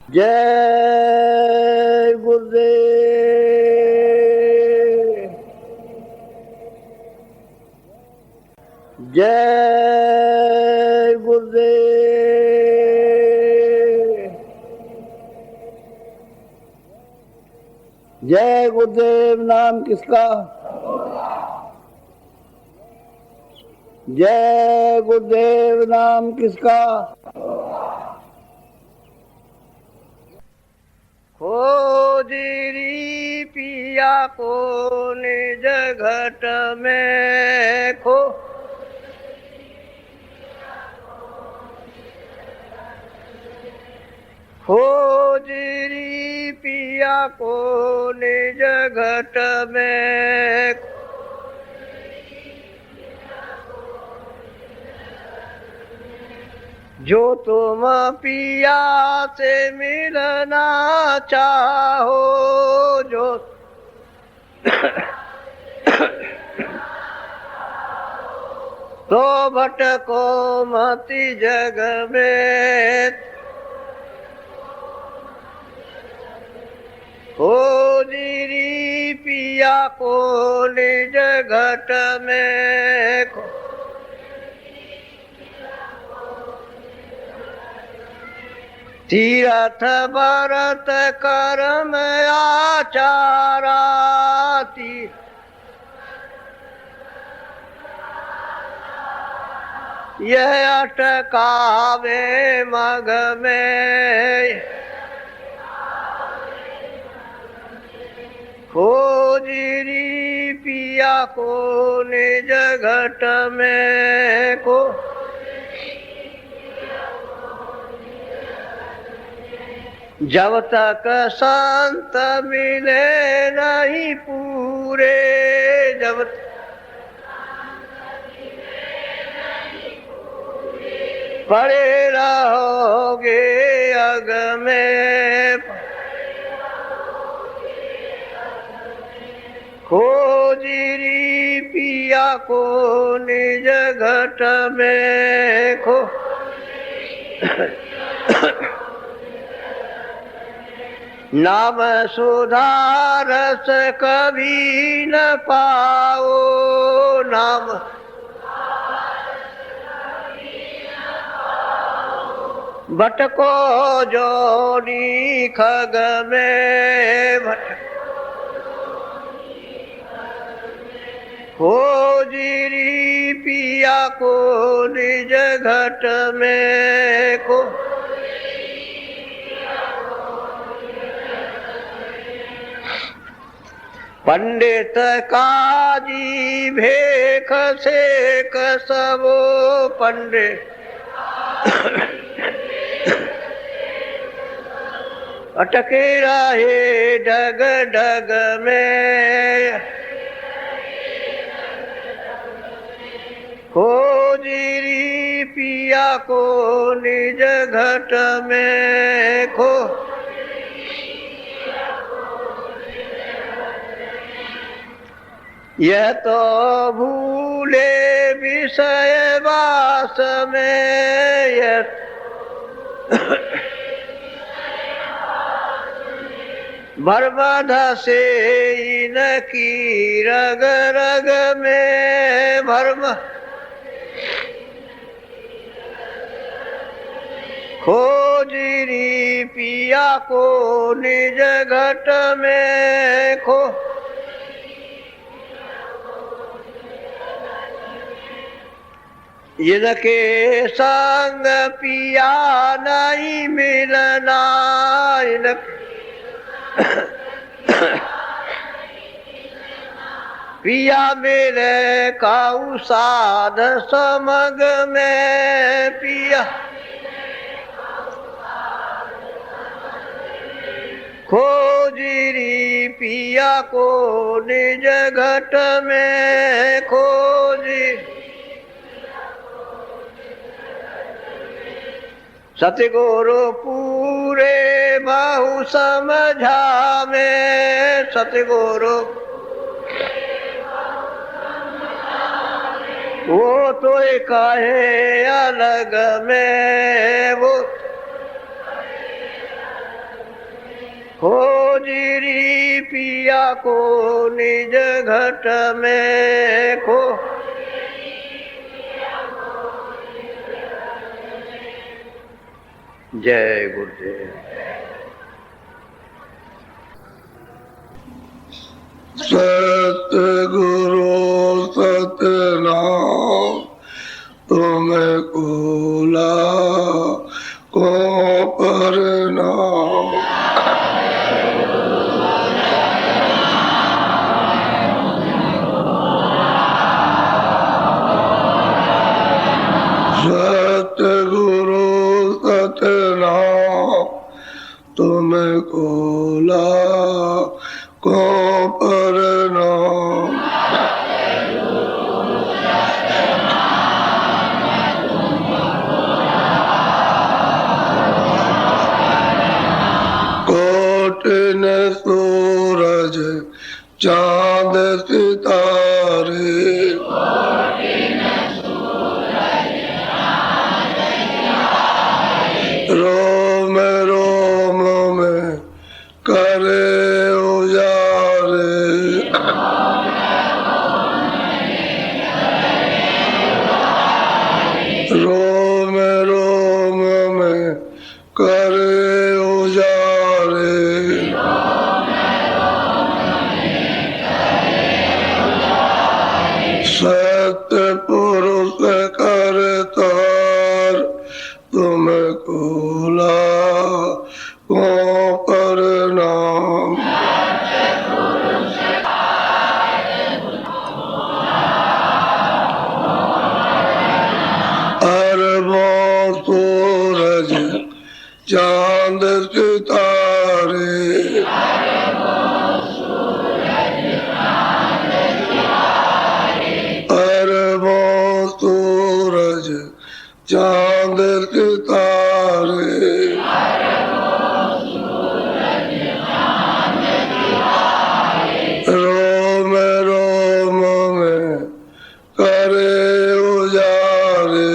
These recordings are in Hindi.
जय गुरुदेव। जय गुरुदेव। जय गुरुदेव। नाम किसका? जय गुरुदेव। नाम किसका? खोजरी पिया को निज घट में खो। खोजरी पिया को निज घट में जो तुम पिया से मिलना चाहो, जो तो भटको मति जग में। खोजरी पिया को निज घट में खो। तीरथ भरत कर्म आचारा, यह अटकावे मग में। खोजरी पिया को निज घट में को। जब तक संत मिले नहीं पूरे, जब पड़े रहोगे अग में। खोजरी पिया को निज घट में खो। नाम सुधारस कभी न पाओ, नाम भटको जोनी खग में भटको। खोजरी पिया को निज घट में को। पंडित काजी भेख से कसबो, पंडित अटके रहे डग डग में। खोजरी पिया को निज घट में खो। यह तो भूले विषय वास में, यह बर्बाद से इनकी रग रग में भरम। खोजरी पिया को निज घट में खो। इनके संग पिया नहीं मिलना, पिया मेरे काऊ साध समग में। पिया खोजरी पिया को निज घट में खोजी। सतगुरु पूरे बहु समझावे, सतगुरु वो तो काहे अलग में, वो खोजिरी पिया को निज घट में खो। जय गुरुदेव। सतगुरु सतनाम तुम्हें कोला को परनाम। सतगुरु सतनाम तुम्हें कोला को परनाम। कोटिन सूरज चांद सितारे रोम रोम में करे उजारे। रोम रोम में करे उजारे। सत्य पुरुष करतार तुम कोला को परनाम। अरबों सूरज चांद सितारे अरबों सूरज चांद सितारे रोम रोम में करे उजारे।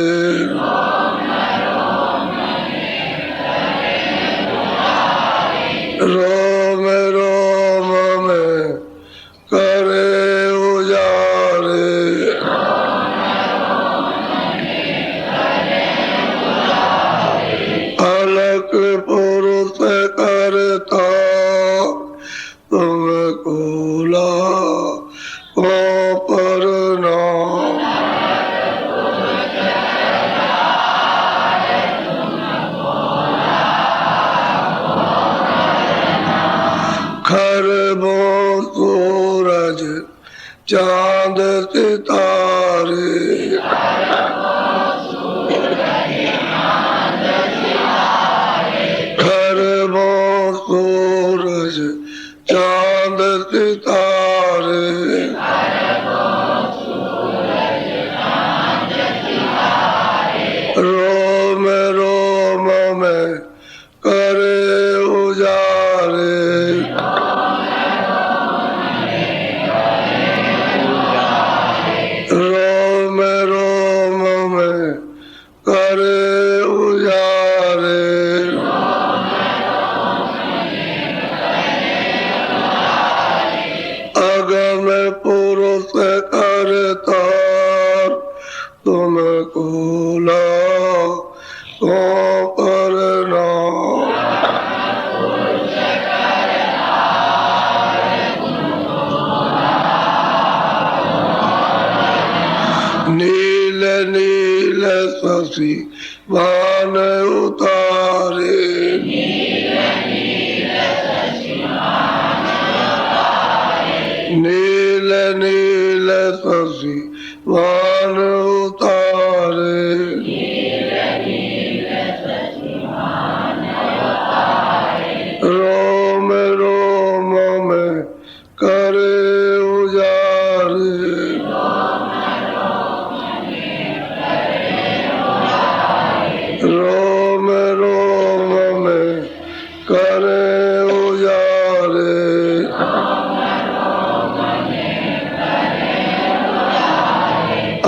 रोम रोम में करे उजारे। अलग पुरुष करता तुम कोला को परनाम। खरबों सूरज चांद सितारे खरबों सूरज चांद सितारे रोम रोम में करे उजारे। रोम रोम में करे उजारे। अगम पुरुष करता तुम कोला को परनाम। नील नील शशि भान उतारे नील नील शशि भान उतारे रोम रोम में करे उजारे। रोम रोम में करे उजारे।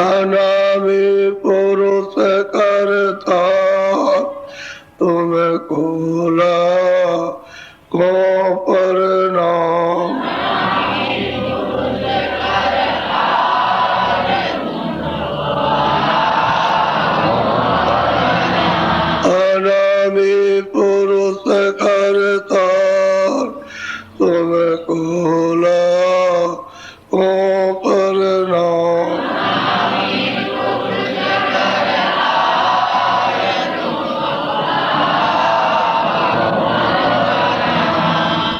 अनामी पुरुष करता तुम कोला को प्रणाम। अनामि पुरुष करता तुमको को प्रणाम।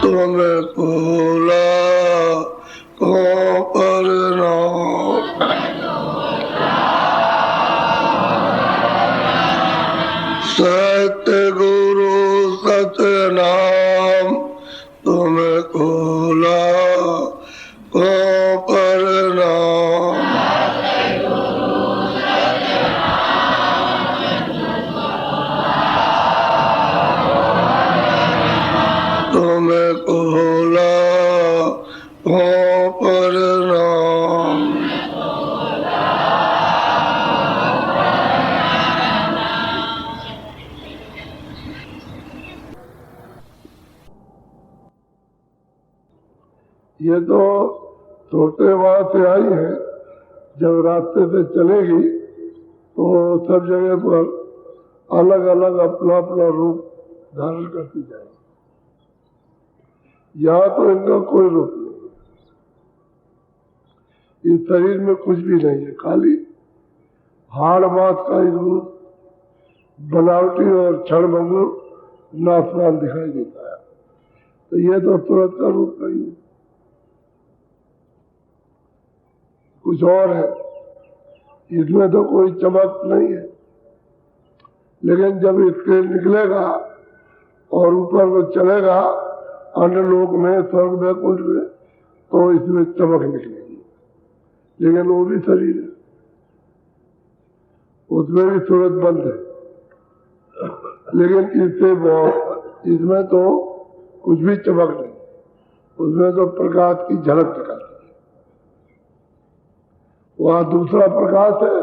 तुमको को प्रणाम। सत्य गुरु सतनाम तुमको को प्रणाम। तुमको को प्रणाम। ये तो छोटे वहां से आई है, जब रास्ते से चलेगी तो सब जगह पर अलग अलग अपना अपना रूप धारण करती जाएगी। यहाँ तो इनका कोई रूप नहीं है, इस शरीर में कुछ भी नहीं है, खाली हाड़ मास का एक रूप बनावटी और क्षणभंगुर नासवान दिखाई देता है। तो ये तो तुरंत का रूप नहीं है, कुछ और है। इसमें तो कोई चमक नहीं है, लेकिन जब इसके निकलेगा और ऊपर को चलेगा अन्य लोक में, स्वर्ग वैकुंठ में, तो इसमें चमक निकलेगी। लेकिन वो भी शरीर है, उसमें भी सूरत बंद है, लेकिन इसमें तो कुछ भी चमक नहीं, उसमें तो प्रकाश की झलक दिखाती है। वहाँ दूसरा प्रकाश है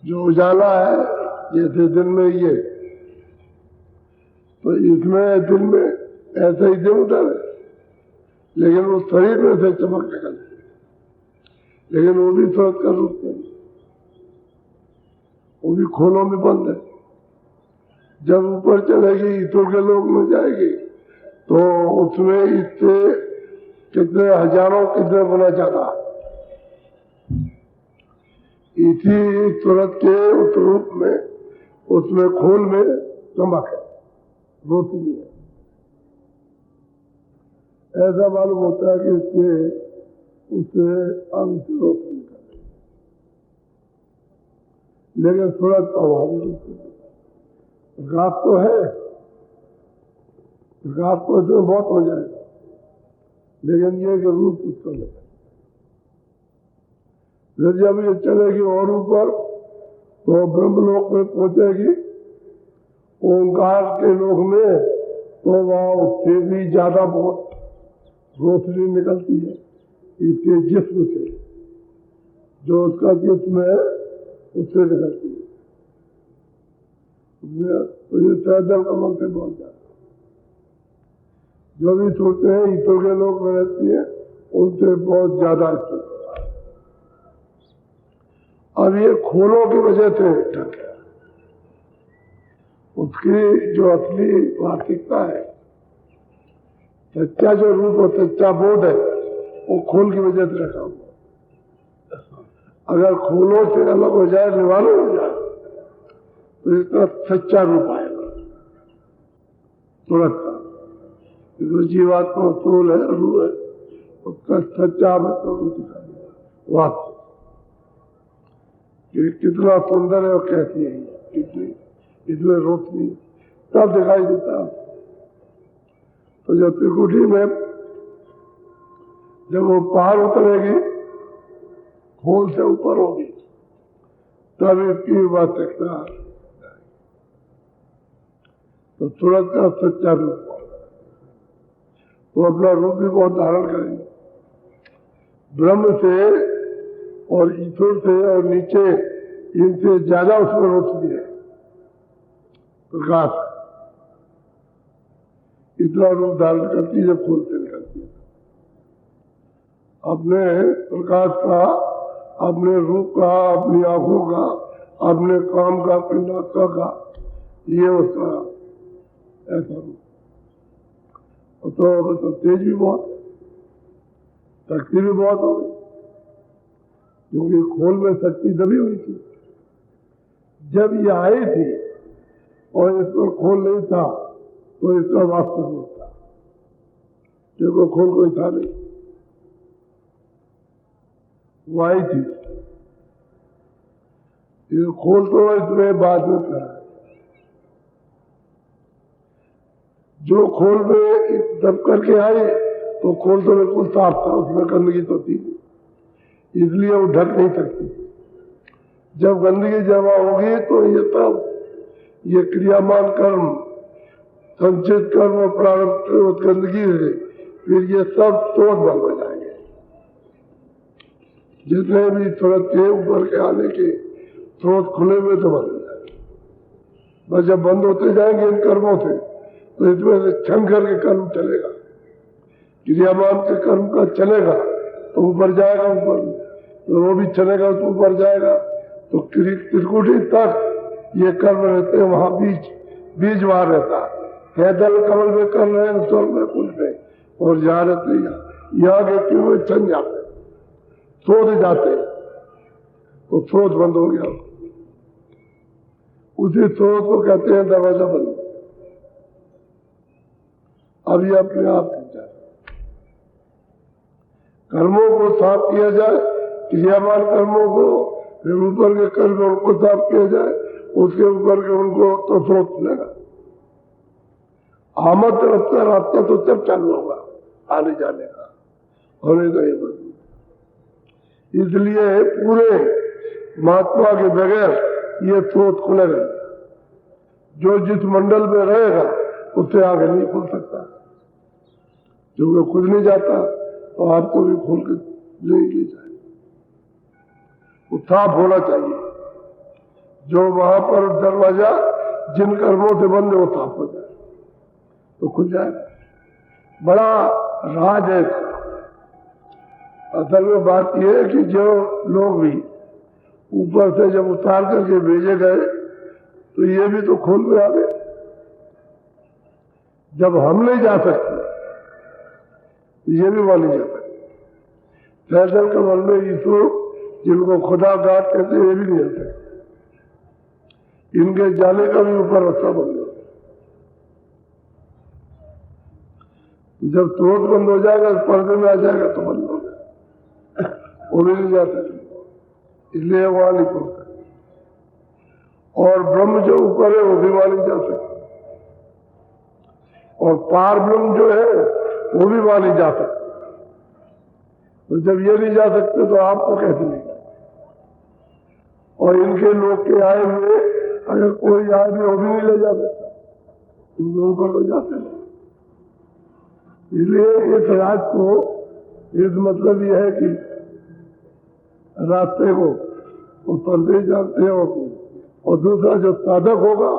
जो उजाला है, जैसे दिन में ये, तो इसमें दिन में ऐसे ही दिन उतर है, लेकिन वो शरीर में से चमक निकलती है, लेकिन वो भी सूरत का रूप नहीं, वो भी खोलों में बंद है। जब ऊपर चलेगी, ईश्वर के लोक में जाएगी, तो उसमें इससे कितने हजारों कितने गुना ज्यादा इसी सूरत के उस रूप में, उसमें खोल में चमक है, रोशनी है। ऐसा मालूम होता है कि उससे अंग से रोशनी निकल रही है, लेकिन सूरत का अभावी रूप है। प्रकाश तो है, प्रकाश तो इसमें बहुत हो जाएगा, लेकिन ये कि रूप उसका नहीं। फिर जब ये चलेगी और ऊपर तो ब्रह्मलोक में पहुंचेगी, ओंकार के लोक में, तो वहां उससे भी ज्यादा बहुत रोशनी निकलती है इसके जिस्म से, जो उसका जिस्म है उससे निकलती है। तो ये पैदल कमल से बहुत ज्यादा, जो भी सोचते हैं ईश्वर के लोक में रहती है, उनसे बहुत ज्यादा स्थित। अब ये खोलों की वजह से ढक है, उसकी जो असली वास्तविकता है, सच्चा जो रूप और सच्चा बोध है, वो खोल की वजह से रखा हुआ। अगर खोलों से अलग हो जाए, निवारण हो जाए, तो इसका सच्चा रूप आएगा तुरंत का। जीवात्मा सोल है, रूह है, उसका सच्चा मतलब रूप दिखाएगा वास्तव। कितना सुंदर है और कैसी है, कितनी इसमें रोशनी तब दिखाई देता है। तो जब त्रिकुटी में जब वो पार उतरेगी, खोल से ऊपर होगी, तब इसकी वास्तविकता तो तुरंत का सच्चा रूप, वो अपना रूप भी बहुत धारण करेंगे। ब्रह्म से और ईश्वर से और नीचे इनसे ज्यादा उसमें रोशनी है, प्रकाश। इतना रूप धारण करती है जब खोल से निकलती है। अपने प्रकाश का, अपने रूप का, अपनी आंखों का, अपने काम का, अपनी नाका का, ये उसका ऐसा रूप। तो तेज भी बहुत, शक्ति भी बहुत हो गई, क्योंकि खोल में शक्ति दबी हुई थी। जब ये आई थी और इस पर खोल नहीं था तो इसका वास्तव रूप था, क्योंकि खोल कोई था नहीं, वो आई थी। ये खोल तो इसमें बाद में था। जो खोल में दब करके आई तो खोल तो बिल्कुल साफ था, उसमें गंदगी तो थी, इसलिए वो ढक नहीं सकती। जब गंदगी जमा होगी तो ये तब ये क्रियामान कर्म, संचित कर्म और प्रारंभ गंदगी है, फिर ये सब स्रोत बंद हो जाएंगे। जितने भी स्रोत के ऊपर के आने के स्रोत खुले हुए तो बंद हो जाएंगे। बस जब बंद होते जाएंगे इन कर्मों से तो इसमें से क्षण करके कर्म चलेगा, क्रियामान के कर्म का चलेगा तो ऊपर जाएगा, ऊपर तो वो भी चलेगा तो ऊपर जाएगा। तो त्रिकुटी तक ये कर्म रहते हैं, वहां बीज वहां रहता है। दल कमल में कर रहे हैं, स्वर्ग में कुल में, और जहाँ रहते यहाँ के क्यों हुए छन जाते, स्रोत जाते, तो स्रोत बंद हो गया। उसी स्रोत को कहते हैं दरवाजा बंद। अब ये अपने आप नहीं जाए। कर्मों को साफ किया जाए, क्रियामान कर्मों को, फिर ऊपर के कर्म उनको साफ किया जाए, उसके ऊपर के उनको तो स्रोत मिलेगा। आमद रफ्ता रास्ता तो तब चालू होगा आने जाने का, होने का ये बंद। इसलिए पूरे महात्मा के बगैर ये स्रोत खुलेगा। जो जिस मंडल में रहेगा उससे आगे नहीं खुल सकता, जो वो खुद नहीं जाता तो आपको भी खोल के ले जाए। वो साफ होना चाहिए। जो वहां पर दरवाजा जिन कर्मों से बंद है वो साफ हो जाए तो खुल जाएगा। बड़ा राज है। असल में बात यह है कि जो लोग भी ऊपर से जब उतार करके भेजे गए तो ये भी तो खोल में आ गए। जब हम नहीं जा सकते तो ये भी वहां नहीं जा सकते। फैसल कमल में ईश्वर जिनको खुदा गाट कहते हैं ये भी नहीं जा सकते। इनके जाने का भी ऊपर रास्ता बंद हो। जब स्रोत बंद हो जाएगा, पर्दे में आ जाएगा तो बंद हो जाएगा, वो भी नहीं जा सकते, इसलिए वहां नहीं पहुंच सकते। और ब्रह्म जो ऊपर है वो भी वहां नहीं जा सकते, और पार ब्रह्म जो है वो भी वहां नहीं जा सकते। तो जब ये नहीं जा सकते तो आपको कैसे नहीं जाए? और इनके लोग के आए हुए अगर कोई आए भी वो भी नहीं ले जा सकता, इन लोगों पर ले जाते हैं। इसलिए इस राज को, इस मतलब यह है कि रास्ते को वो संदेश जानते हो, और दूसरा जो साधक होगा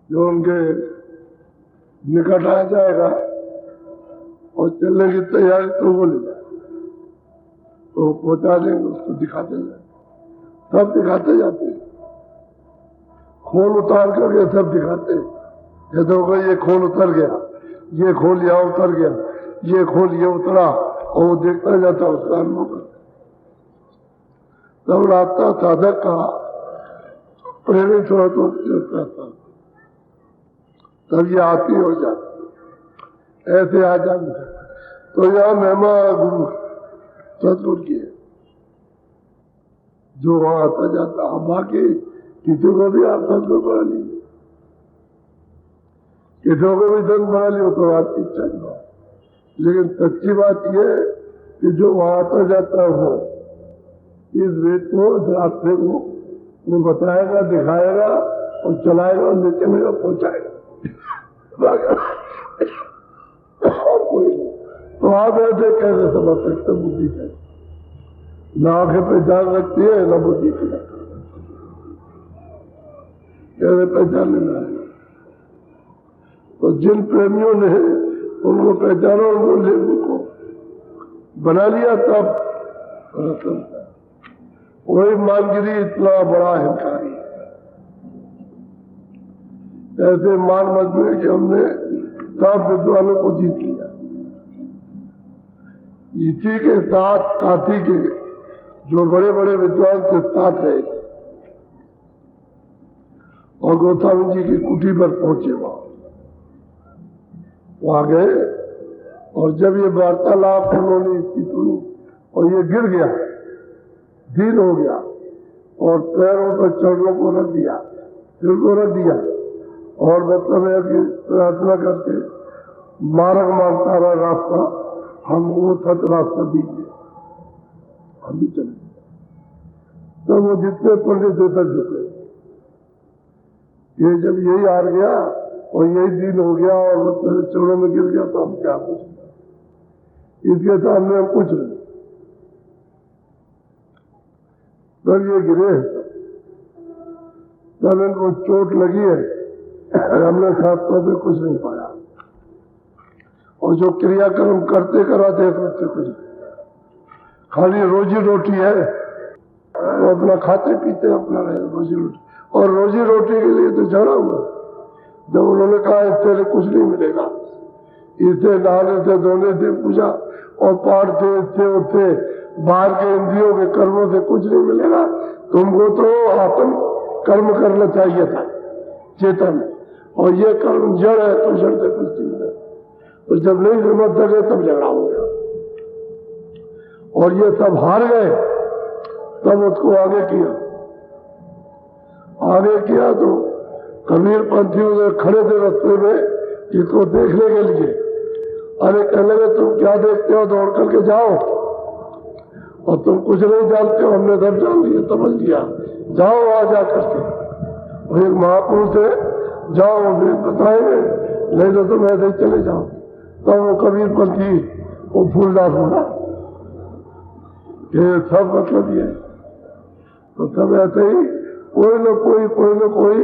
जो उनके निकट आ जाएगा और चलने की तैयारी तो वो ले जाए तो पहुंचा देंगे, उसको दिखाते जाए। सब दिखाते जाते हैं, खोल उतार करके सब दिखाते हैं। कहते होगा ये खोल उतर गया, ये खोल यहाँ उतर गया, ये खोल ये उतरा, और वो देखता जाता उसका अनुभव करता। तब रास्ता साधक का प्रेरित हो तो कहता, तब ये आती हो जाती, ऐसे आ जाते। तो यह महिमा गुरु सतगुरु की है, जो वहां आता जाता। बाकी किसी को भी आप सतगुरु बना लीजिए, किसी को भी संत बना लियो तो आपकी इच्छा नहीं। लेकिन सच्ची बात यह है कि जो वहां आता जाता हो इस वेद को, इस रास्ते को वो बताएगा, दिखाएगा और चलाएगा और ले चलेगा, पहुंचाएगा। और कोई नहीं। तो आप ऐसे कैसे समझ सकते बुद्धि से? न आंखें पहचान रखती है न बुद्धि की, कैसे पहचान लेना है? तो तो जिन प्रेमियों ने उनको पहचाना और वो लेबू को बना लिया, तब रतन वही मानगिरी इतना बड़ा हिमकारी है। ऐसे मान मत में कि हमने सब विद्वानों को जीत लिया। इसी के साथ काशी के जो बड़े बड़े विद्वान से साथ रहे और गोस्वामी जी की कुटी पर पहुंचे, वहां गए और जब ये वार्तालाप उन्होंने इसकी सुनी और ये गिर गया, दीन हो गया और पैरों पर चरणों को रख दिया, सिर को रख दिया और मतलब है कि प्रार्थना करके मार्ग मांगता रहा, रास्ता हम वो सत रास्ता दीजिए, हम भी चले। तो वो जितने पंडित थे तक झुके। ये जब यही हार गया और यही दिन हो गया और मतलब चरणों में गिर गया, तो हम क्या कुछ इसके सामने हम कुछ नहीं। तब ये गिरे, तब इनको चोट लगी है, हमने शास्त्रों पे कुछ नहीं पाया और जो क्रियाक्रम करते कराते उससे कुछ खाली रोजी रोटी है, वो अपना खाते पीते अपना रहे रोजी रोटी, और रोजी रोटी के लिए तो झगड़ा हुआ। जब उन्होंने कहा इससे कुछ नहीं मिलेगा, इससे नहाने से धोने से पूजा और पाठ से इससे उससे बाहर के इंद्रियों के कर्मों से कुछ नहीं मिलेगा, तुमको तो अपन कर्म करना चाहिए था चेतन, और ये कर्म जड़ है तो जड़ से कुछ नहीं मिलेगा। तो जब नहीं समझ सके तब झगड़ा हो गया और ये सब हार गए। तब उसको आगे किया तो कबीर पंथी उधर खड़े थे रास्ते में इसको देखने के लिए। अरे कहने लगे तुम क्या देखते हो, दौड़ करके जाओ, और तुम कुछ नहीं जानते हो, हमने सब जान लिया, समझ लिया, जाओ वहां जा करके और एक महापुरुष है, जाओ वो बताएंगे, नहीं तो तुम ऐसे ही चले जाओ। तो वो कबीर पंथी वो फूलदास होगा, ये सब मतलब ये। तो सब ऐसे ही कोई न कोई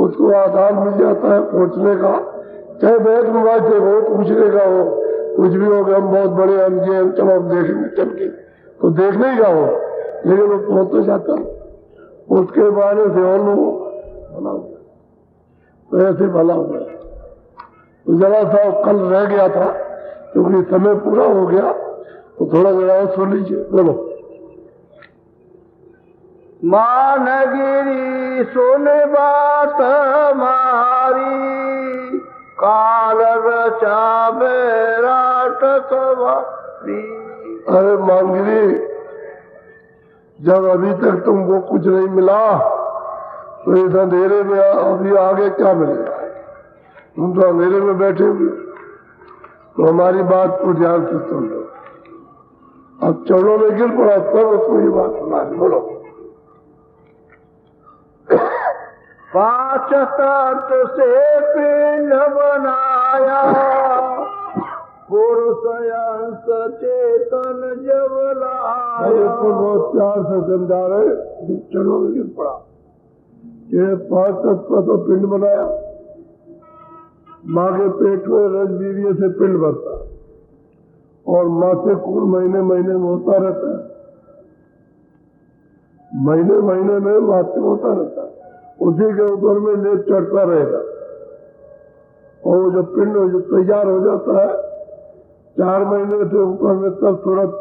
उसको आधार मिल जाता है पहुंचने का, चाहे बैठ मोबाइल से हो, पूछने का हो, कुछ भी हो गया, हम बहुत बड़े हम ये चलो हम देखेंगे चल के, तो देखने का हो, लेकिन वो पहुंच तो जाता है। उसके बारे से और लोग भला हो गया, तो ऐसे भला हो गया। तो जरा सा कल रह गया था क्योंकि समय पूरा हो गया, तो थोड़ा जरा सुन लीजिए। बोलो। मानगिरी सुन बात हमारी, काल रचा बेराट सवारी। अरे मानगिरी, जब अभी तक तुमको कुछ नहीं मिला तो इस अंधेरे में अभी आगे क्या मिलेगा? तुम तो अंधेरे में बैठे हुए, तो हमारी बात को ध्यान से सुन लो। अब चरणों में गिर पड़ा तब उसको ये बात सुना। बोलो। पांच तत्व से पिंड बनाया, पुरुष अंश चेतन जब लाया। बहुत प्यार से समझा रहे, चरणों में गिर पड़ा। ये पांच तत्व तो पिंड बनाया, माँ के पेट में रजवीर्य से पिंड भरता और माँ से खून महीने महीने में होता रहता है, महीने महीने में माँ से होता रहता है, उसी के ऊपर में लेप चढ़ता रहेगा और वो जो पिंड जो तैयार हो जाता है 4 महीने से ऊपर में, तब तुरंत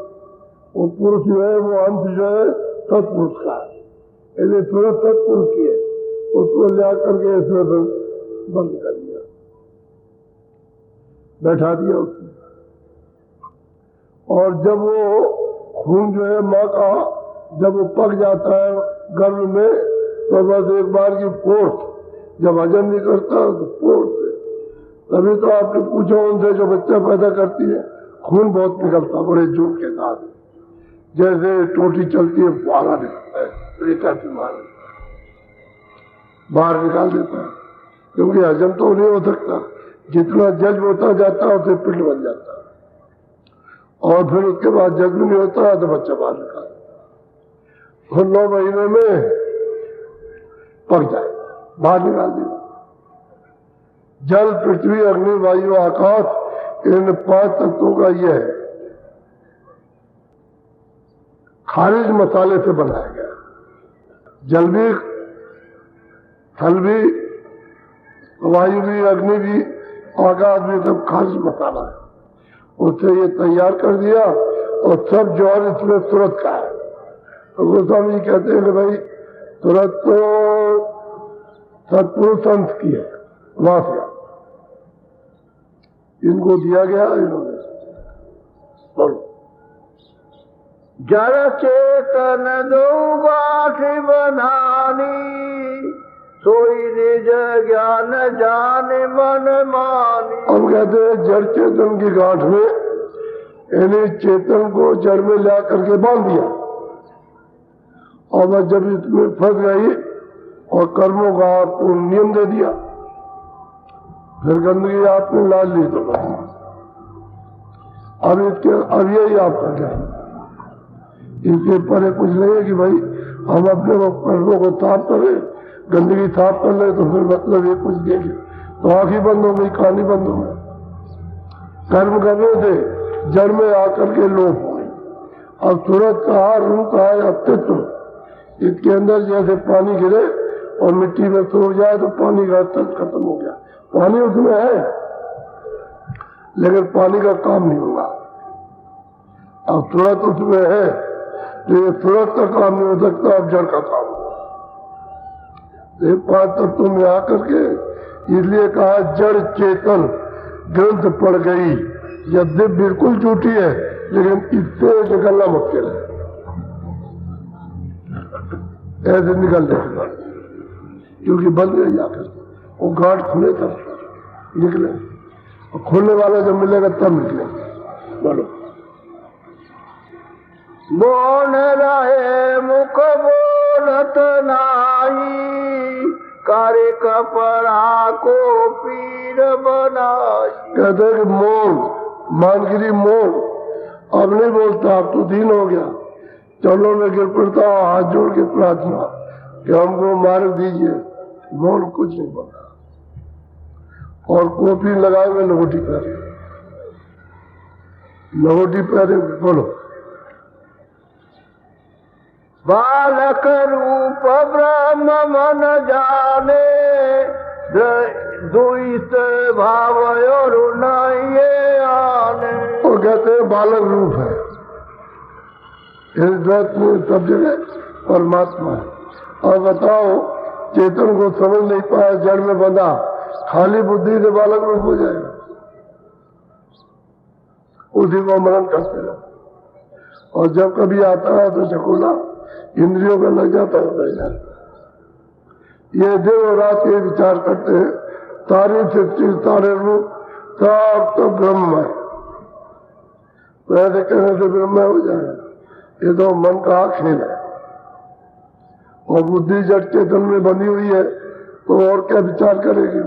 वो पुरुष जो है वो अंश जो है सत्पुरुष का है, इसलिए तुरंत सत्पुरुष की है, उसको ले करके इसमें बंद कर दिया, बैठा दिया उसने। और जब वो खून जो है माँ का जब वो पक जाता है गर्भ में, तो बस एक बार की फोर्थ, जब हजम नहीं करता तो फोर्थ। तभी तो आपने पूछा उनसे जो बच्चा पैदा करती है, खून बहुत निकलता बड़े जोर के साथ, जैसे टोटी चलती है फुहारा निकलता है, रेखा से बाहर निकाल देता है, क्योंकि हजम तो नहीं हो सकता, जितना जज्ब होता जाता है उसे पिंड बन जाता है, और फिर उसके बाद जज्ब नहीं होता है तो बच्चा बाहर निकाल देता है, 9 महीने में पक जाए, बाहर निकाल देगा। जल, पृथ्वी, अग्नि, वायु, आकाश, इन 5 तत्वों का यह है। खारिज मसाले से बनाया गया। जल भी, थल भी, वायु भी, अग्नि भी, आकाश भी, सब खारिज मसाला है। उससे ये तैयार कर दिया और सब जौहर इसमें सूरत का है। तो गोस्वामी जी कहते हैं कि भाई सूरत तो सतपुरुष संत की है, वहां से इनको दिया गया। इन्होंने बोलो, जड़ चेतन दो गाठी बनानी, सोई निज ज्ञान जाने मन मानी। हम कहते हैं जड़ चेतन की गांठ में यानी चेतन को जड़ में ला करके बांध दिया, और वह जब इसमें फंस गई और कर्मों का आपको नियम दे दिया, फिर गंदगी आपने ला ली तो अब यही आपका ज्ञान। इसके परे कुछ नहीं है कि भाई हम अपने कर्मों को साफ करें, गंदगी साफ कर ले, तो फिर मतलब ये कुछ देखे तो आंखें बंद हो गई, कहानी बंद हो गई। कर्म करने से जड़ में आकर के लोप हो गई। अब सूरत का रूप का है अस्तित्व, इसके अंदर जैसे पानी गिरे और मिट्टी में सो जाए तो पानी का अस्तित्व खत्म हो गया। पानी उसमें है लेकिन पानी का काम नहीं होगा। अब सूरत उसमें है तो ये सूरत का काम नहीं हो सकता, अब जड़ का काम होगा। 5 तत्वों में आकर के इसलिए कहा जड़ चेतन ग्रंथ पड़ गई। यद्यप बिल्कुल झूठी है लेकिन इससे निकलना मुश्किल है, ऐसे निकल जाएगा क्योंकि बंद गई जाकर वो गांठ खुले तब निकले, और खोलने वाला जब मिलेगा तब निकले। बोलो, बोल रहे मुख बोलत नाही, कार्य कपड़ा को पीर बनाई। कहते हैं कि मौन, मानगिरी मौन, अब नहीं बोलता, अब तो दीन हो गया। चलो मैं गिर पड़ता हूँ हाथ जोड़ के प्रार्थना कि हमको मार्ग दीजिए। मौन कुछ नहीं बोला, और कॉपी लगाए हुए लंगोटी पहरे, लंगोटी पहरे। बोलो, बालक रूप ब्रह्म मन जाने, द्वैत भाव और नहीं आने। वो कहते हैं बालक रूप है, इस द्वैत में सब जगह परमात्मा है। और बताओ चेतन को समझ नहीं पाया, जड़ में बंधा, खाली बुद्धि से बालक रूप हो जाएगा। उसी को मनन करते रहो, और जब कभी आता है तो चकोला इंद्रियों का लग जाता है। ये दिन और रात ये विचार करते हैं सारी सृष्टि, सारे रूप सब तो ब्रह्म है। तो ऐसे कहने से ब्रह्म हो जाएगा, ये तो मन का खेल है। और बुद्धि जड़ चेतन में बनी हुई है तो और क्या विचार करेगी,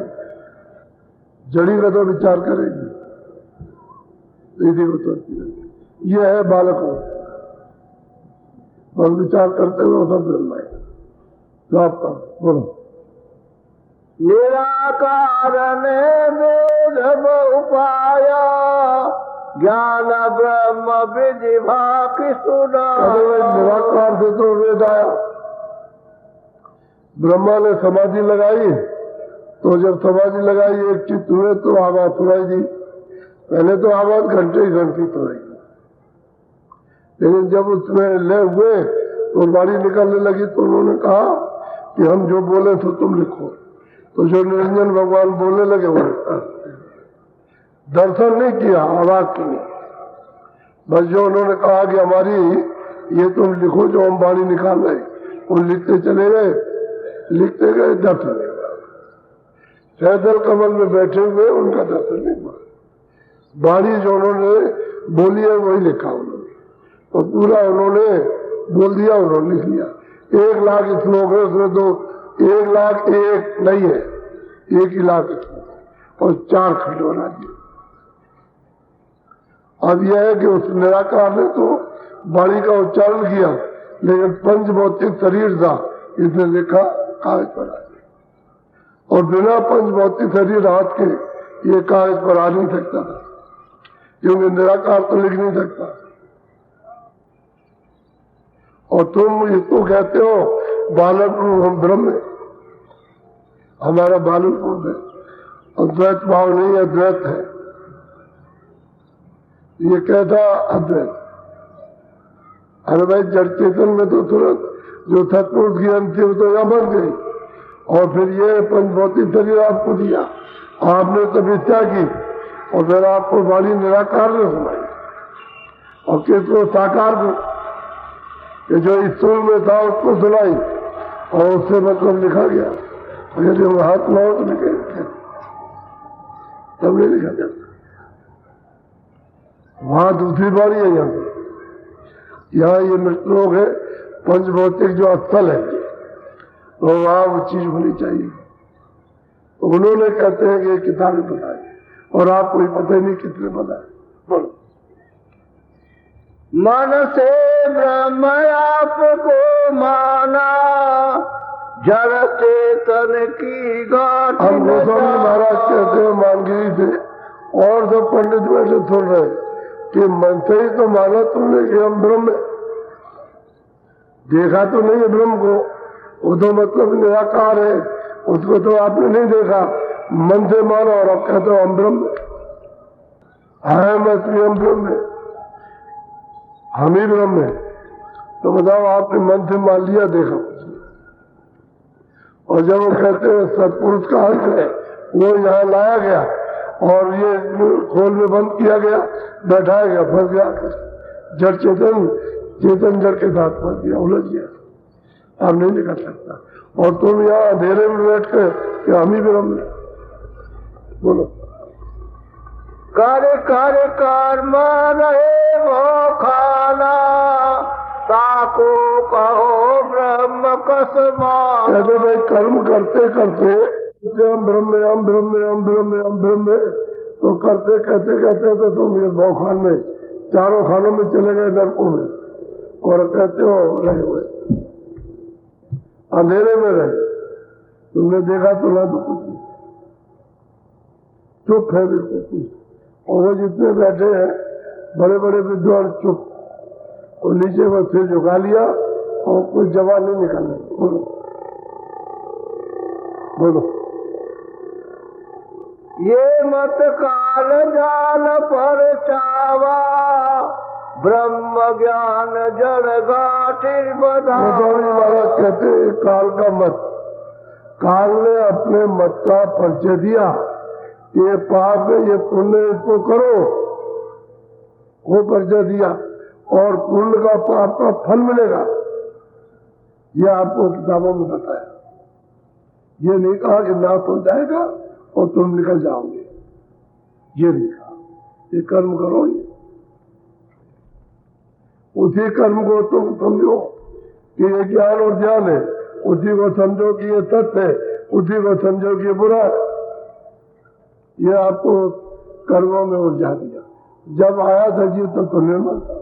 जड़ी का तो विचार करेगी। ये है बालक हो, और विचार करते हुए सब ब्रह्म है। आपका बोलो, निराकार ने वेद उपाया, ज्ञान ब्रह्म विधि भाकी सुना। निराकार से तो वेद आया। ब्रह्मा ने समाधि लगाई, तो जब समाधि लगाई एक चित्त हुए तो आवाज सुनाई दी। पहले तो आवाज घंटे ही घंटी सुनाई, लेकिन जब उसमें ले हुए तो वाणी निकलने लगी तो उन्होंने कहा कि हम जो बोले तो तुम लिखो। तो जो निरंजन भगवान बोलने लगे वो दर्शन नहीं किया, आवाज सुनी। बस जो उन्होंने कहा कि हमारी ये तुम लिखो जो हम वाणी निकाल रहे, वो लिखते चले गए, लिखते गए, दर्शन नहीं हुआ। सैदल कमल में बैठे हुए उनका दर्शन नहीं हुआ। वाणी जो उन्होंने बोली है वही लिखा उन्होंने, और पूरा उन्होंने बोल दिया, उन्होंने लिख लिया। 1 लाख श्लोक है उसमें, तो 1 लाख एक नहीं है, 1 ही लाख श्लोक और 4 खंड बना दिए। अब यह है कि उस निराकार ने तो वाणी का उच्चारण किया, लेकिन पंच भौतिक शरीर था, इसने लिखा कागज पर आ गया। और बिना पंचभौतिक शरीर हाथ के ये कागज पर आ नहीं सकता, क्योंकि निराकार तो लिख नहीं सकता। और तुम इसको कहते हो बालक रूप, हम ब्रह्म है, हमारा बालक रूप है, अद्वैत भाव नहीं, अद्वैत है। ये कहता अद्वैत। अरे भाई जड़ चेतन में तो तुरंत जो सत्पुरुष की अंतिम तो यह बन गई, और फिर ये पंचभौतिक शरीर आपको दिया, आपने तब इच्छा की, और फिर आपको वाणी निराकार ने सुनाई, और किसको साकार को, कि जो स्थूल में था उसको सुनाई, और उससे मतलब लिखा गया। और यदि हम हाथ लाओ तो लिखे तब नहीं लिखा जाता, वहां दूसरी बारी है। यहाँ ये मृतलोक है पंचभौतिक जो स्थल है, तो वहां वो चीज होनी चाहिए। तो उन्होंने कहते हैं कि ये किताबें बनाए, और आपको ही पता ही नहीं कितने बनाए। बोलो। मन से ब्रह्म आपको माना, जड़ चेतन की गांठ। हम गोस्वामी महाराज कहते हैं मानगिरी से, और सब पंडित बैठे सुन रहे कि मन से ही तो माना तुमने कि हम ब्रह्म है, देखा तो नहीं है ब्रह्म को, वो तो मतलब निराकार है, उसको तो आपने नहीं देखा, मन से मानो, और अब कहते हो हम ब्रह्म है, हम ब्रह्म है, हम ही ब्रह्म है। तो बताओ आपने मन से मान लिया, देखा। और जब वो कहते हैं सत्पुरुष का अंत है, वो यहाँ लाया गया और ये खोल में बंद किया गया, बैठाया गया, फंस गया, जड़ चेतन चेतन जड़ के साथ फंस गया, उलझ गया, अब नहीं निकल सकता। और तुम यहाँ अंधेरे में बैठ कर कि हम ही ब्रह्म है। बोलो। कार्य कार्य कर्म रहे वो खाना, ताको कहो ब्रह्म कसमा। कहते भाई कर्म करते करते हम ब्रह्म है, हम ब्रह्म है, हम ब्रह्म है, हम ब्रह्म है, तो करते कहते कहते तो तुम ये भौखान में, चारों खानों में चले गए, नरकों में, और कहते हो रहे हुए अंधेरे में रहे, तुमने देखा तो ना तो कुछ नहीं, चुप है बिल्कुल कुछ। और वो जितने बैठे हैं बड़े बड़े विद्वान चुप, और नीचे वो सिर झुका लिया और कुछ जवाब नहीं निकालना। बोलो बोलो। ये मत काल जान पर चावा, ब्रह्म ज्ञान जड़ गाठिर बधा। महाराज कहते हैं काल का मत, काल ने अपने मत का परिचय दिया, ये पाप है, ये पुण्य, इसको करो, वो परिचय दिया, और पुण्य का पाप का फल मिलेगा, ये आपको किताबों में बताया। ये नहीं कहा कि नाश हो जाएगा और तुम निकल जाओगे, ये नहीं कहा। ये कर्म करो, ये उसी कर्म को तुम समझो कि ये ज्ञान और ध्यान है, उसी को समझो कि ये सत्य है, उसी को समझो कि ये बुरा है। ये आपको कर्मों में उलझा दिया। जब आया था जीव तब तो निर्मल था,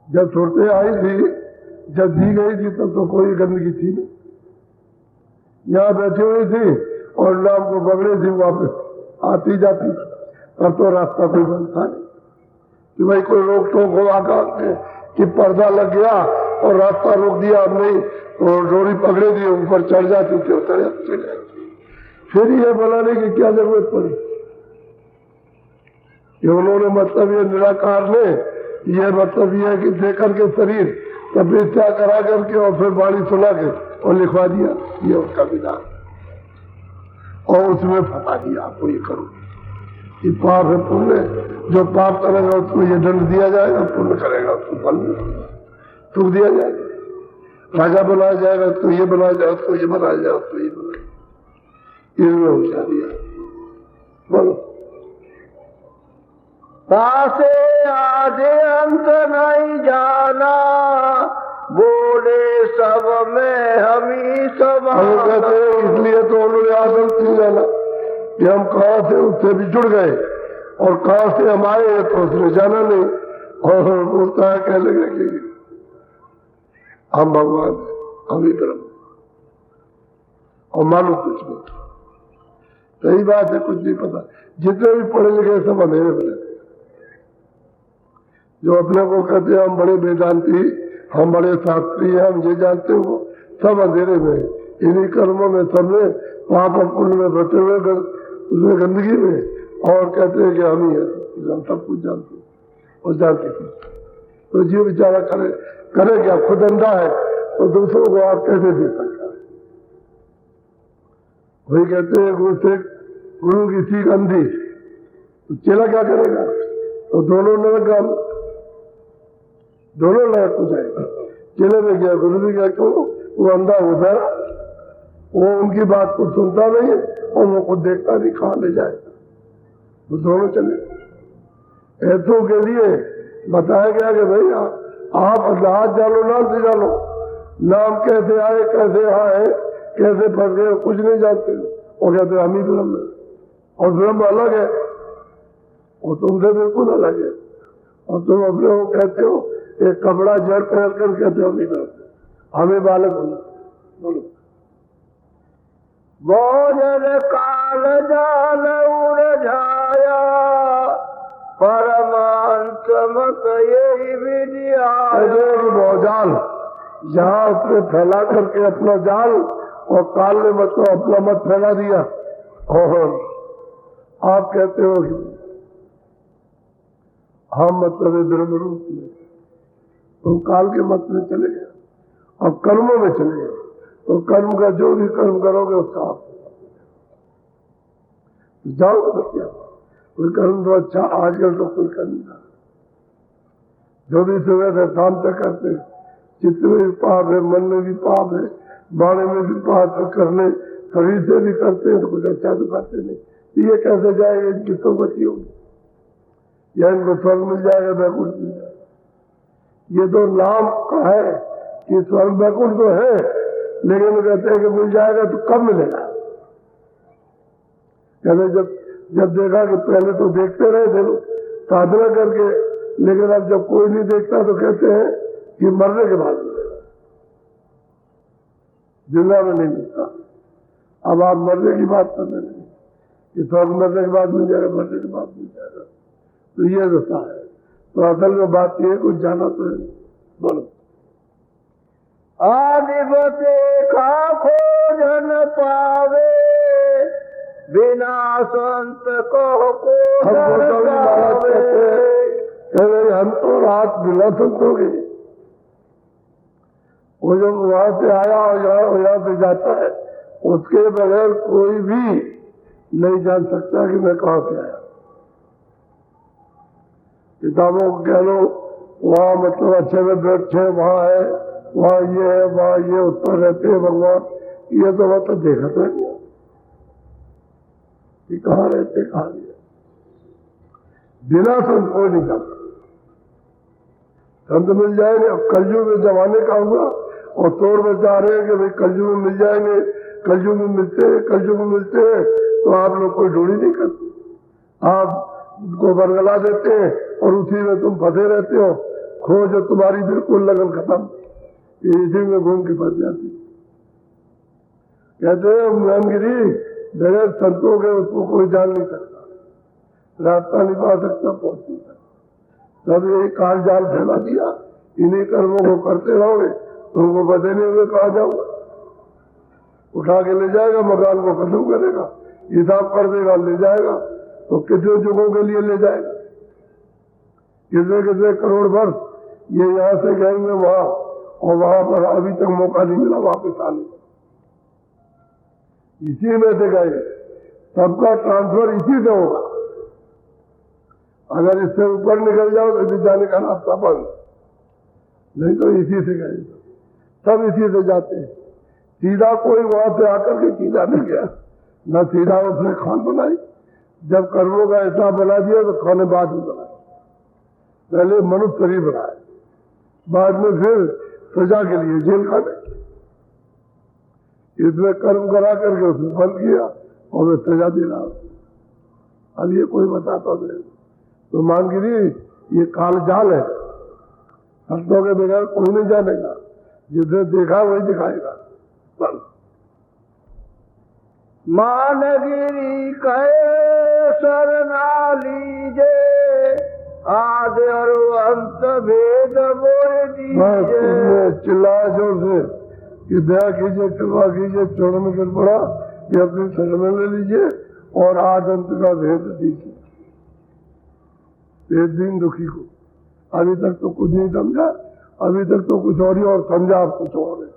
जब छोड़ते आई थी, जब दी गई थी तब तो कोई गंदगी थी नहीं। यहाँ बैठी हुई थी और नाम को पकड़े थी, वापस आती जाती, तब तो रास्ता कोई बंद था नहीं कि भाई कोई रोक टोक हो आकर कि पर्दा लग गया और रास्ता रोक दिया, अब नहीं, तो डोरी पकड़े थी, ऊपर चढ़ जाती थी, उतर जाती। फिर ये बनाने की क्या जरूरत पड़ी कि उन्होंने मतलब ये निराकार ने, ये मतलब ये है कि देकर के शरीर तपस्या करा करके और फिर बाणी सुना के और लिखवा दिया, ये उसका विधान, और उसमें फंसा दिया आपको, ये करो, ये पाप है पुण्य, जो पाप करेगा उसको ये दंड दिया जाएगा, पुण्य करेगा उसको फल सुख दिया जाएगा, राजा बनाया जाएगा उसको, ये बनाया जाए उसको, ये बनाया जाए उसको, ये बनाया, इनमें उलझा दिया। बोलो। पासे आधे अंत नहीं जाना, बोले सब में हम ही सब। कहते हैं इसलिए तो उन्होंने आदम नहीं जाना कि हम कहाँ से उससे भी जुड़ गए, और कहाँ से हम आए हैं तो उसने जाना नहीं, और बोलता है कह लगे कि हम भगवान, हम ही ब्रह्म। और मालूम कुछ नहीं। सही बात है, कुछ नहीं पता। जितने भी पढ़े लिखे सब अंधेरे में रहते, जो अपने को कहते हैं हम बड़े वेदांती, हम बड़े शास्त्री हैं, हम ये जानते हो, सब अंधेरे में, इन्हीं कर्मों में, सब में, पाप और पुण्य में बचे हुए, उसमें गंदगी में, और कहते हैं कि हम ही है, हम सब कुछ जानते हैं और जानते हैं। तो जीव बेचारा करे क्या? खुद अंधा है तो दूसरों को आप कैसे दे सकता है? वही कहते हैं गुरु की सीख अंधी, तो चेला क्या करेगा? तो दोनों नरक हो जाएगा। चेले में गया, गुरु भी गया, क्यों? वो अंधा होता है, वो उनकी बात को सुनता नहीं है और वो खुद देखता नहीं, कहाँ ले जाएगा। तो दोनों चले। ऐसों के लिए बताया गया कि भाई आप हाथ जानो, नाम से जानो, नाम कैसे आए, कैसे आए, कैसे फंस गए, कुछ नहीं जानते। और कहते हम ही ब्रह्म है, और ब्रह्म अलग है, और तुमसे बिल्कुल अलग है। और तुम अपने को कहते हो एक कपड़ा जड़ पहन कर कहते हो नहीं करते, हमें बालक होना। बोलो। भोजन काल जान उड़ाया, परमांत मत यही विद्या। भौजाल यहाँ उसने फैला करके अपना जाल, और काल ने मतलब अपना मत फैला दिया, और आप कहते हो कि हम मतलब ब्रह्म रूप में, तो काल के मत में चले गए। अब कर्मों में चले गए, तो कर्म का जो भी कर्म करोगे उसका आप जाओगे तो क्या? कोई कर्म तो अच्छा, आजकल तो कोई कर्म नहीं, जो भी सुबह से शाम तक करते, चित्त में भी पाप है, मन में भी पाप है, बाणे में भी पाप है, करने शरीर से भी करते हैं तो कुछ अच्छा तो करते नहीं। ये कैसे जाएगा? इनकी तो बची होगी, या इनको स्वर्ग मिल जाएगा, बैकुंठ मिल जाएगा। ये तो नाम का है कि स्वर्ग बैकुंठ तो है, लेकिन वो कहते हैं कि मिल जाएगा तो कब मिलेगा? कहते जब देखा कि पहले तो देखते रहे थे लोग साधना करके, लेकिन अब जब कोई नहीं देखता तो कहते हैं कि मरने के बाद मिलेगा, जिंदा में नहीं मिलता। अब आप मरने की बात करने लगे कि स्वर्ग मरने के बाद मिल जाएगा, मरने के बाद मिल जाएगा, तो ये दशा है। तो असल में बात ये कुछ जाना तो है। बोलो। आदिवते का खोजन पावे, बिना संत को हम तो रात बिना संतों के, वो जो वहां से आया और यहाँ से जाता है, उसके बगैर कोई भी नहीं जान सकता कि मैं कहाँ से आया। किताबों को कह लो वहाँ मतलब अच्छे में बैठे, वहाँ है, वहाँ ये है, वहाँ ये, उत्तर रहते हैं भगवान, ये तो वह तो देखा था कि कहाँ रहते, कहाँ नहीं। बिना संत कोई नहीं जाता। संत मिल जाएंगे। अब कलयुग में जमाने का हुआ और तोड़ में जा रहे हैं कि भाई कलयुग में मिल जाएंगे, कलयुग में मिलते हैं, कलयुग में मिलते हैं, तो आप लोग कोई ढूंढी नहीं करते, आप को बरगला देते हैं और उसी में तुम फंसे रहते हो। खोज तुम्हारी बिल्कुल लगन खत्म, इसी में घूम के फंस जाती। कहते हैं मैमगिरी बगैर संतों के उसको कोई जान नहीं सकता, रास्ता नहीं पा सकता, पहुंच नहीं सकता। तब यही काल जाल फैला दिया, इन्हीं कर्मों को करते रहोगे, तुमको पता नहीं होगा कहा जाऊंगा। उठा के ले जाएगा, मकान को खत्म करेगा, हिसाब कर देगा, ले जाएगा, तो कितने युगों के लिए ले जाएगा, कितने करोड़ वर्ष ये यहाँ से गएंगे वहां, और वहां पर अभी तक मौका नहीं मिला वापस आने का। इसी में से गए, सबका ट्रांसफर इसी से होगा। अगर इससे ऊपर निकल जाओ तो इसी जाने का रास्ता बंद, नहीं तो इसी से गए, सब इसी से जाते हैं। सीधा कोई वहां से आकर के सीधा नहीं गया, न सीधा उसने खान बनाई। जब कर्मों का हिसाब बना दिया तो खाने बाद में बनाया, पहले मनुष्य शरीर बनाया, बाद में फिर सजा के लिए जेल खाने। इसमें कर्म करा करके उसने बंद किया और वे सजा दे रहा। अब ये कोई बताता नहीं, तो मानगिरी ये काल जाल है, संतों के बगैर कोई नहीं जानेगा, जिसने देखा वही दिखाएगा। बस मानगिरी कहे सरना लीजे, आदि और अंत भेद बोल दीजिए। चिल्लाया जोर से कि दया कीजिए, कृपा कीजिए, चरण में गिर पड़ा, ये अपने शरण में ले लीजिए और आद अंत का भेद दीजिए एक दिन दुखी को। अभी तक तो कुछ नहीं समझा, अभी तक तो कुछ और ही और समझा, आप कुछ और है,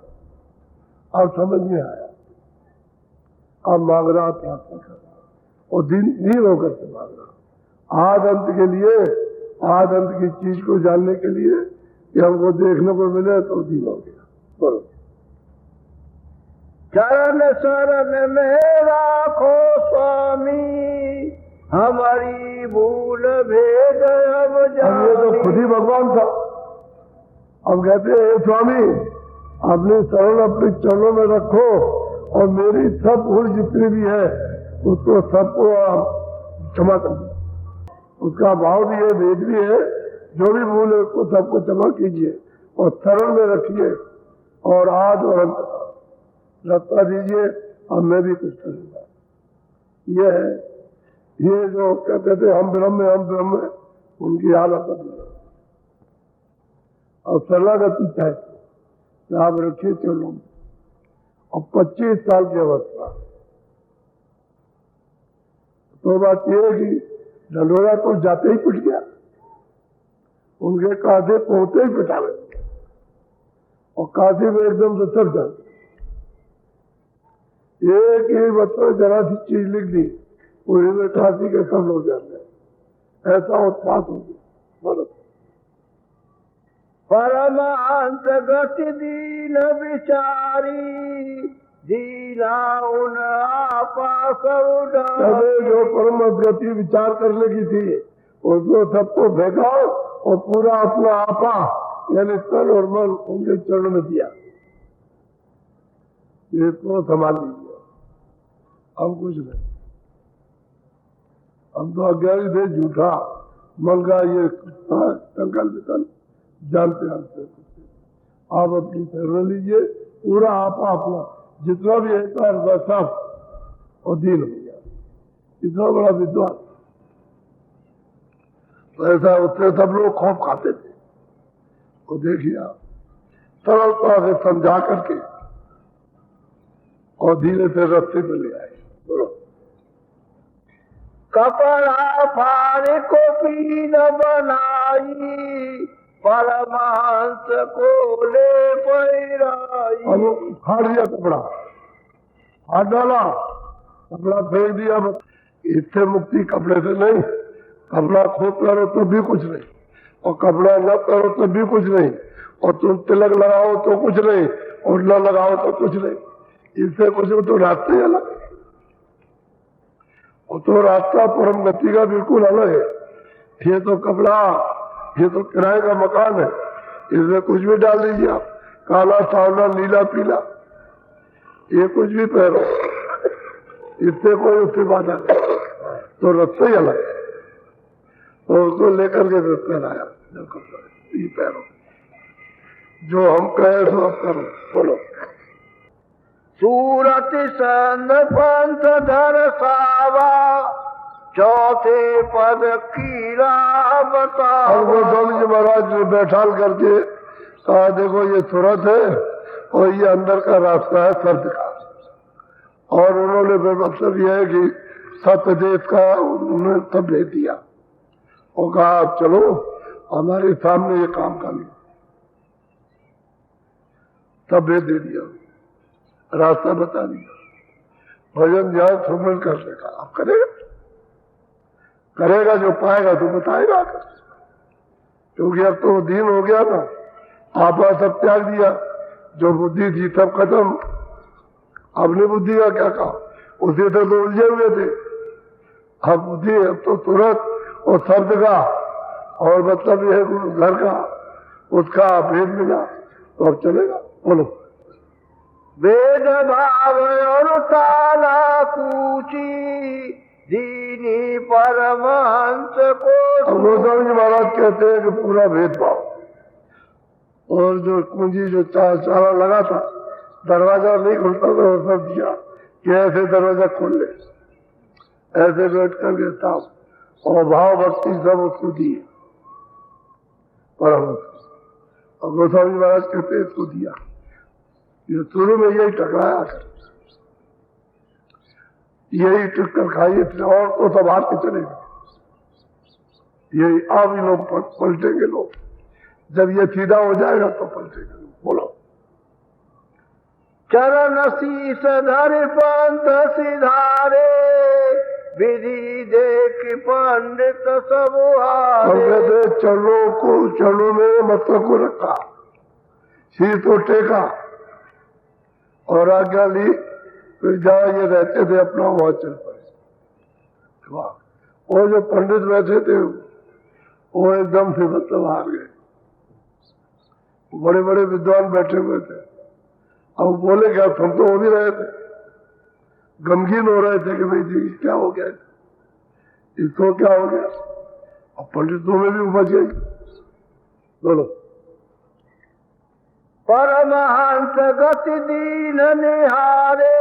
आप समझ नहीं आया। आप मांग रहा, प्रार्थना कर रहा और दिन नहीं होकर से मांग रहा आद अंत के लिए, आद अंत की चीज को जानने के लिए कि हमको देखने को मिले तो दिन हो गया। बोलो, चरण शरण में राखो स्वामी, हमारी भूल भेद अब ये तो खुद ही भगवान था। अब कहते हैं स्वामी अपनी शरण अपने चरणों में रखो और मेरी सब भूल जितनी भी है उसको सबको आप क्षमा कर दो। उसका भाव भी है, भेद भी है, जो भी भूल है उसको सबको क्षमा कीजिए और शरण में रखिए और आज और अंत रखता दीजिए। अब मैं भी कुछ करूंगा। ये है, ये जो कहते थे हम ब्रह्म है, उनकी हालत बदल और शरणागति चाहते आप रखिए चलो। और 25 साल की अवस्था तो बात यह है कि ढंडोरा तो जाते ही पिट गया, उनके कांधे पहुंचते ही पिटा गए और कांधे में एकदम से सब जाते। एक ही बच्चों जरा सी चीज लिख दी, पूरी में काशी के सब लोग जाते, ऐसा उत्पात हो गया। बोलो, परमांत गति दीन विचारी, दीना उन आपा जो परम गति विचार करने की थी उसको सबको फेंका और पूरा अपना आपा यानी तन और मन उनके चरण में दिया। ये तो संभाल लीजिए, हम कुछ नहीं, हम तो अज्ञानी थे, झूठा मन का ये संकल्प जानते आप अपनी शरण लीजिए, पूरा आपा अपना जितना भी है सब और दीन हो गया। इतना बड़ा विद्वान, तो ऐसा उससे सब लोग खौफ खाते थे। तो देखिए आप सरलता से समझा करके और धीरे से रास्ते पे ले आए। बोलो, कपड़ा फाड़ को पीन बनाई, परमांस को ले पैराई। अब वो फाड़ दिया कपड़ा, हाथ डाला, कपड़ा फेंक दिया। इससे मुक्ति कपड़े से नहीं, कपड़ा खोद करो तो भी कुछ नहीं, और कपड़ा न करो तो भी कुछ नहीं, और तुम तिलक लगाओ तो कुछ नहीं, और न लगाओ तो कुछ नहीं। इससे कुछ तो रास्ते अलग, वो तो रास्ता परम गति का बिल्कुल अलग है। ये तो कपड़ा, ये तो किराए का मकान है, इसमें कुछ भी डाल दीजिए आप, काला सांवला नीला पीला, ये कुछ भी पहनो, इससे कोई उसकी बात नहीं, तो रास्ता ही अलग है। तो उसको लेकर के पहनाया, ये पहनो, जो हम कहे तो आप करो। बोलो, सूरत संग पंथ दर्शावा, चौथे पद की राह बतावा। स्वामी जी महाराज ने बैठाल करके कहा देखो ये सूरत है और ये अंदर का रास्ता है शब्द का, और उन्होंने मतलब यह है कि सत्य देश का उन्होंने सब भेज दिया और कहा आप चलो हमारे सामने ये काम कर लो, सब भेज दे दिया, रास्ता बता दिया, भजन ध्यान सुमन करने का। आप करेगा जो पाएगा तो बताएगा, क्योंकि अब तो दीन हो गया ना, आपा सब त्याग दिया, जो बुद्धि थी सब खत्म। अपनी बुद्धि का क्या कहा, उसी से तो उलझे हुए थे। अब बुद्धि अब तो तुरंत और शब्द का और मतलब यह घर का उसका भेद मिला, तो अब चलेगा। बोलो, वेद भाव और ताला कूची, दीनी परमहंस को। अब गोस्वामी जी महाराज कहते हैं कि पूरा भेदभाव और जो कुंजी जो चारा लगा था, दरवाजा नहीं खुलता था, वो सब दिया कि ऐसे दरवाजा खोल ले, ऐसे बैठ करके साफ, और भाव भक्ति सब उसको दिए परमहंस। और गोस्वामी महाराज कहते इसको दिया, ये शुरू में यही टकराया कर, यही टक्कर खाई, और तो सब हाथ के चले गए। यही अब ही लोग पलटेंगे, लोग जब ये सीधा हो जाएगा तो पलटेंगे लोग। बोलो। चरण शीस धरि पंथ सिधारे, विधि देख पंडित सब हारे। हम कहते चरणों में मतलब को रखा, शीश तो टेका और आज्ञा ली, फिर जहाँ ये रहते थे अपना वहां चल पड़े। वो जो पंडित बैठे थे वो एकदम से मतलब हार गए। बड़े बड़े विद्वान बैठे हुए थे, अब बोले क्या, हम तो हो भी रहे थे, गमगीन हो रहे थे कि भाई जी क्या हो गया, इसको क्या हो गया। अब पंडितों में भी उपज गई। बोलो। परमहंस गति दीन निहारे,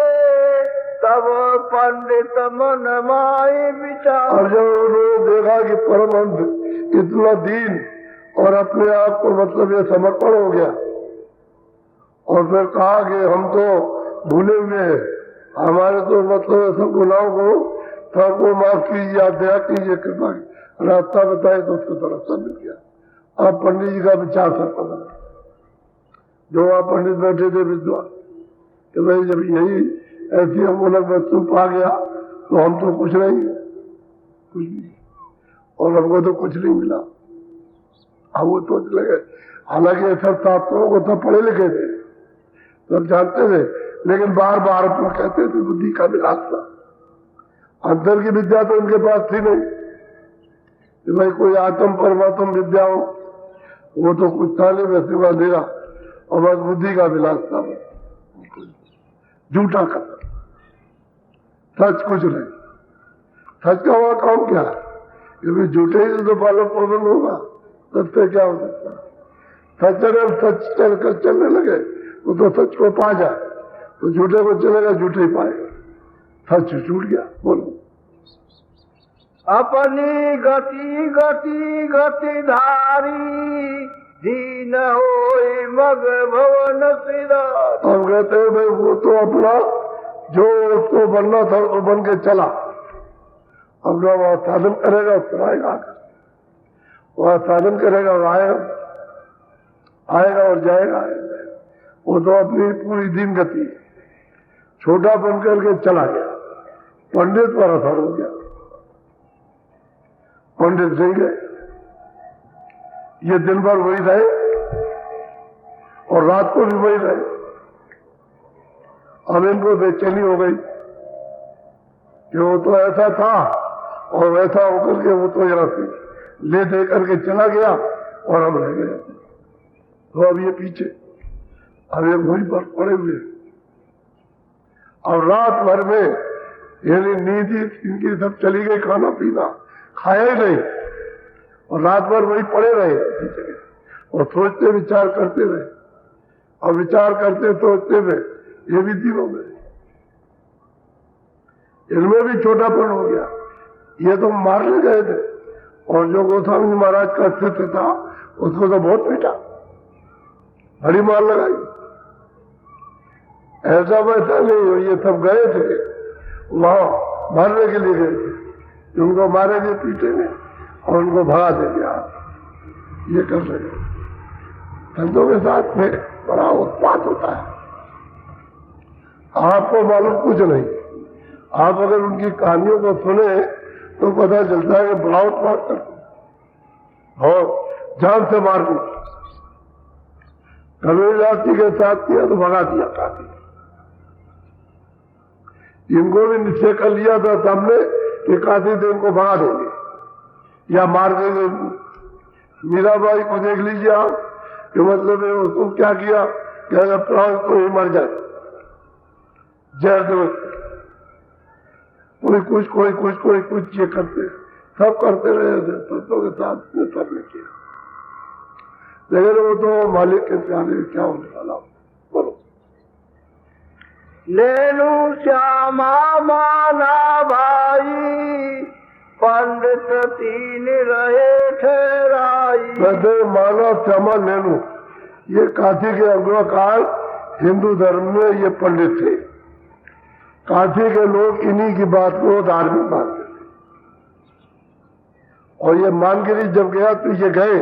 तब पंडित मन माई विचार। और जब उन्होंने देखा कि परमहंस इतना दीन और अपने आप को मतलब ये समर्पण हो गया, और फिर कहा कि हम तो भूले हुए हैं, हमारे तो मतलब सब गुनाहों को सबको माफ कीजिए, आप दया कीजिए, कृपा रास्ता बताए, तो उसको तो रास्ता मिल गया। अब पंडित जी का विचार सर पता, जो आप पंडित बैठे थे विद्वान, कि भाई जब यही ऐसी हम लोग में चुप आ गया तो हम तो कुछ नहीं है, कुछ नहीं, और हमको तो कुछ नहीं मिला। अब वो सोच लगे, हालांकि सब शास्त्रों को तो पढ़े लिखे थे, सब जानते थे, लेकिन बार बार अपना कहते थे बुद्धि का विलास था। अंतर की विद्या तो उनके पास थी नहीं कि भाई कोई आत्म परमात्म विद्या हो, वो तो कुछ था नहीं, वैसे वह अंधेरा, और बस बुद्धि का विलास था, झूठा कथन, सच कुछ नहीं। सच का हुआ काम क्या है, क्योंकि झूठे ही तो पालन पोषण होगा, सत्य क्या हो सकता है। सच अगर सच चलकर चलने लगे तो सच को पा जाए, तो झूठे को चलेगा, झूठे ही पाएगा, सच छूट गया। बोलो। अपनी गति गति गति धारी, दीन होई मग भवन सिधारी। हम कहते हैं भाई वो तो अपना जो उसको बनना था वो बन के चला, अपना वहां साधन करेगा, फिर आएगा, वहां साधन करेगा और आएगा और जाएगा। वो तो अपनी पूरी दिन गति, छोटा बन करके चला गया, पंडित पर असर हो गया, पंडित नहीं गए, ये दिन भर वही रहे और रात को भी वही रहे। अब इनको बेचैनी हो गई कि वो तो ऐसा था और वैसा होकर के वो तो जरा ले दे करके चला गया और हम रह गए। तो अब ये पीछे, अब ये वहीं पर पड़े हुए, और रात भर में यानी नींद इनकी सब चली गई, खाना पीना खाया ही नहीं, और रात भर वही पड़े रहे और सोचते विचार करते रहे, और विचार करते सोचते रहे, ये भी दिन हो गए। इनमें भी छोटापन हो गया, ये तो मारने गए थे, और जो गोस्वामी महाराज का अस्तित्व था उसको तो बहुत पीटा, बड़ी मार लगाई। ऐसा वैसा नहीं, ये सब गए थे वहां मारने के लिए गए थे, उनको मारेंगे पीटेंगे और उनको भगा देंगे। आप ये कर रहे हैं, संतों के साथ में बड़ा उत्पात होता है, आपको मालूम कुछ नहीं। आप अगर उनकी कहानियों को सुने तो पता चलता है कि बड़ा उत्पात करते और जान से मार दी। कबीर जाति के साथ किया तो भगा दिया काफी। इनको भी निश्चय कर लिया था सामने कि काशी से इनको भगा देंगे या मार देंगे। मीराबाई को देख लीजिए आप कि मतलब है उसको क्या किया कि अगर प्राण तो ही मर जाए, जहर दो, कोई कुछ ये करते, सब करते रहे थे, संतों के साथ में सबने किया, लेकिन वो तो मालिक के प्यारे क्या होने वाला। बोलो। लेनु श्यामा माना भाई, पंडित तीन रहे ठहराई। कहते माना श्यामा लेनु, ये काशी के अग्रकाल हिंदू धर्म में ये पंडित थे। काशी के लोग इन्हीं की बात को धार्मिक मानते थे। और ये मानगिरी जब गया तो ये गए,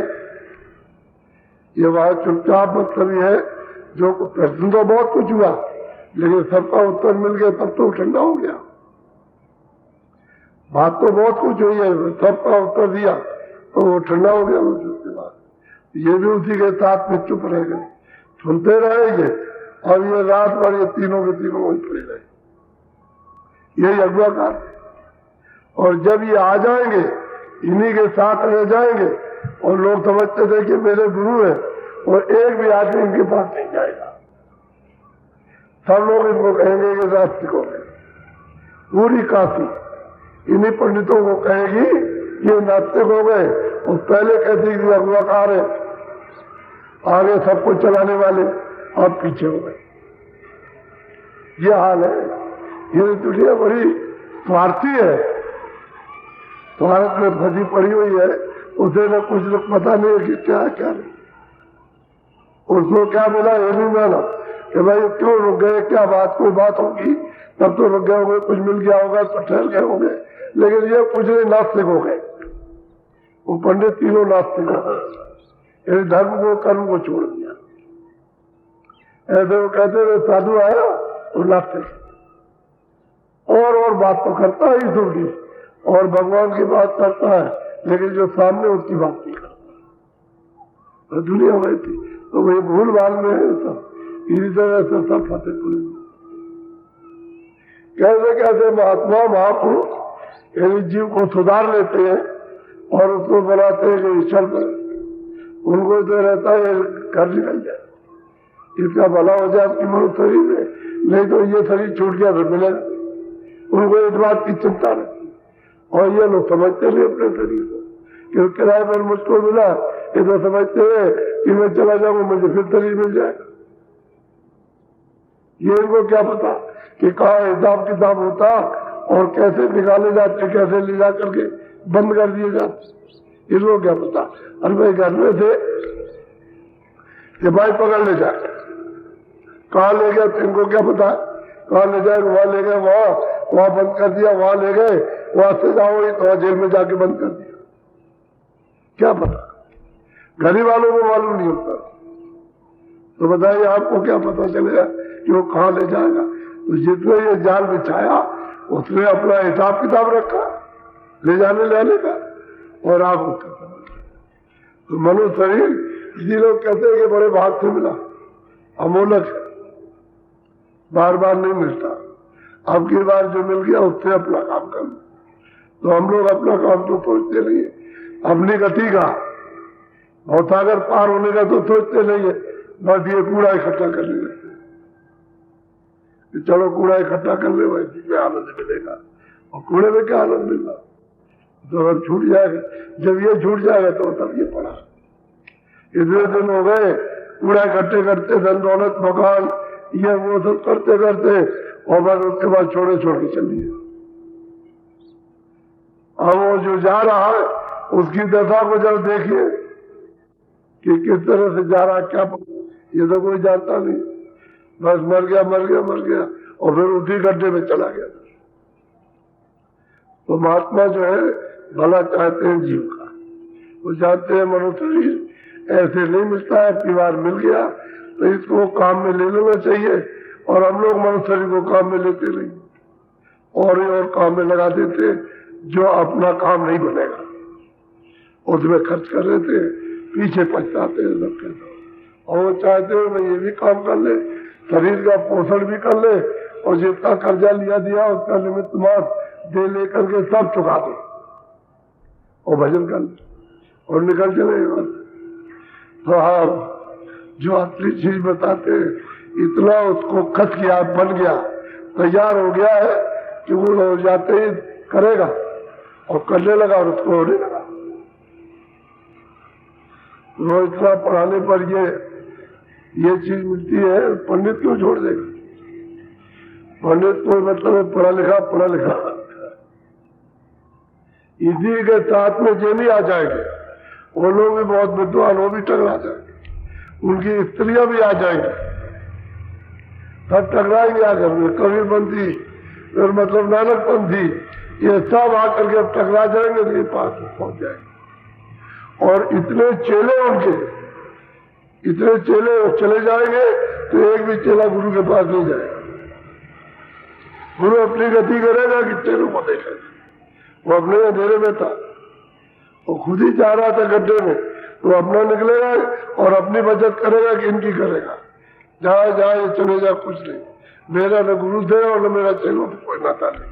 ये वहां चुपचाप मतलब ये है, जो प्रश्न तो बहुत कुछ हुआ लेकिन सबका उत्तर मिल गया तब तो ठंडा हो गया। बात तो बहुत कुछ हुई है, सबका उत्तर दिया तो वो ठंडा हो गया। उसके बाद ये भी उसी के साथ में चुप रह गए, सुनते रहेंगे और ये रात भर ये तीनों के तीनों वहीं पड़े रहे। यही अगुवाकार है। और जब ये आ जाएंगे इन्हीं के साथ रह जाएंगे और लोग समझते थे कि मेरे गुरु है और एक भी आदमी इनके पास नहीं जाएगा, सब लोग इनको कहेंगे कि नास्तिक हो गए। पूरी काशी इन्हीं पंडितों को कहेगी ये नास्तिक हो गए और पहले कहती कि अगुवाकार है, आगे सबको चलाने वाले, अब पीछे हो गए। ये हाल है। ये दुनिया बड़ी स्वार्थी है, स्वार्थ में फंसी पड़ी हुई है। उसे न कुछ लोग पता नहीं है कि क्या क्या नहीं, उसको क्या मिला ये नहीं माना कि भाई क्यों रुक गए, क्या बात, कोई बात होगी तब तो रुक गए होंगे, कुछ मिल गया होगा तो ठहर गए होंगे। लेकिन ये कुछ नहीं, नास्तिक हो गए। वो पंडित तीनों नास्तिक हो गए, इस धर्म को कर्म को छोड़ दिया। ऐसे वो कहते थे साधु आया तो नास्तिक, और बात तो करता है ईश्वर की और भगवान की बात करता है, लेकिन जो सामने उसकी बात नहीं करता। तो दुनिया वही थी, तो वही भूल भाल में है सब। इसी तरह से सब फतेह पुरे कैसे कैसे महात्मा महापुरुष यानी जीव को सुधार लेते हैं और उसको बनाते हैं कि ईश्वर पर। उनको तो रहता है घर निकल जाए, इसका भला हो जाए आपकी मनुष्य शरीर में, नहीं तो ये शरीर छूट गया फिर मिलेगा। उनको इस बात की चिंता रहती और ये लोग समझते नहीं अपने शरीर को कि किराए पर मुझको मिला, ये तो समझते हैं कि मैं चला जाऊंगा मुझे फिर शरीर मिल जाएगा। ये इनको क्या पता कि कहाँ हिसाब किताब होता और कैसे निकाले जाते, कैसे ले जा करके बंद कर दिए जाते, इसको क्या पता। अरे भाई घर में से ये भाई पकड़ ले जाए, कहाँ ले गया तो इनको क्या पता, कहाँ ले जाए, वहां ले गए, वहां बंद कर दिया, वहां ले गए, वहां से जाओ तो जेल में जाके बंद कर दिया, क्या पता। गरीब वालों को मालूम नहीं होता, तो बताइए आपको क्या पता चलेगा कि वो कहाँ ले जाएगा। तो जितने ये जाल बिछाया उसने अपना हिसाब किताब रखा ले जाने लाने का और आप उसका समझ। तो मनुष्य शरीर इसी लोग कहते हैं कि बड़े भाग से मिला, अमोलक है, बार बार नहीं मिलता। अब की बार जो मिल गया उससे अपना काम कर। तो हम लोग अपना काम तो सोचते नहीं है, अपनी गति का और सागर पार होने का तो सोचते नहीं है, बस ये कूड़ा इकट्ठा करने लगते। चलो कूड़ा इकट्ठा कर ले, वैसे में आनंद मिलेगा, और कूड़े में क्या आनंद मिलना। तो अगर छूट जाएगा, जब ये छूट जाएगा तो तब ये पड़ा। इतने दिन हो गए कूड़ा इकट्ठे करते, धन दौलत मकान ये वो सब करते करते, और बस उसके बाद छोड़ के चलिए। अब वो जो जा रहा है उसकी दशा को जब देखिए कि किस तरह से जा रहा, क्या ये तो कोई जानता नहीं, बस मर गया और फिर उसी गड्ढे में चला गया। तो महात्मा जो है भला चाहते हैं जीव का, वो जानते हैं मनुष्य शरीर ऐसे नहीं मिलता है, अपनी बार मिल गया तो इसको काम में ले लेना चाहिए। और हम लोग मनुष्य शरीर को काम में लेते नहीं और काम में लगा देते जो अपना काम नहीं बनेगा, उसमें खर्च कर देते, पीछे पछताते हैं सब कहते। और वो चाहते हो मैं ये भी काम कर ले, शरीर का पोषण भी कर ले, और जितना कर्जा लिया दिया उसका निमित्त मात्र दे लेकर के सब चुका दे और भजन कर ले और निकल चले। तो हाँ जो असली चीज बताते इतना उसको खत किया, बन गया, तैयार हो गया है कि वो हो जाते ही करेगा और करने लगा और उसको होने लगा। वो इतना पढ़ाने पर ये चीज मिलती है, पंडित क्यों छोड़ देगा। पंडित कोई मतलब है पढ़ा लिखा इसी के साथ में जो नहीं आ जाएंगे, वो लोग भी बहुत विद्वान, वो भी टकरा जाएंगे, उनकी स्त्रियां भी आ जाएंगी, सब टकराएंगे आकर में। कबीरपंथी फिर मतलब नानकपंथी, ये सब आकर के अब टकरा जाएंगे, तो ये पास पहुंच जाएंगे। और इतने चेले उनके, इतने चेले चले जाएंगे तो एक भी चेला गुरु के पास नहीं जाएगा। गुरु अपनी गति करेगा कि चेलों को देखेगा। वो अपने अंधेरे में था, वो खुद ही जा रहा था गड्ढे में, तो अपना निकलेगा और अपनी बचत करेगा कि इनकी करेगा। जहां जहां ये चले जा, कुछ नहीं, मेरा न गुरु थे और न मेरा चेलों से कोई नाता नहीं।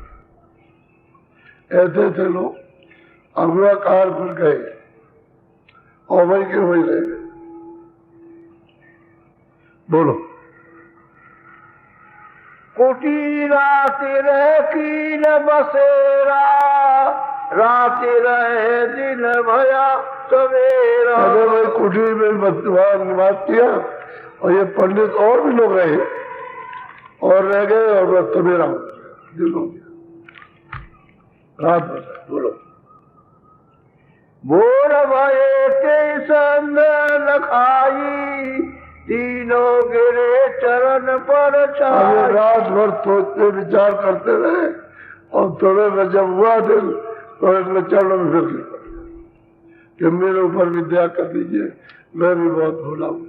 ऐसे थे लोग, अगुआ कार फिर गए और वही के वही रह गए। बोलो। कुटी राति रह की न बसेरा, राति रहे दिन भया सवेरा। अरे भाई कुटी में निवास किया और ये पंडित और भी लोग रहे और रह गए और बस सवेरा दिन हो गया, रात बचा। बोलो। बोल भये के संग न खाई, तीनों गिरे चरण पर छाई। रात भर सोचते विचार करते रहे और थोड़े में जब हुआ दिन तो इसमें चरणों में फिर लिया कि मेरे ऊपर विद्या कर दीजिए, मैं भी बहुत भूला हूँ,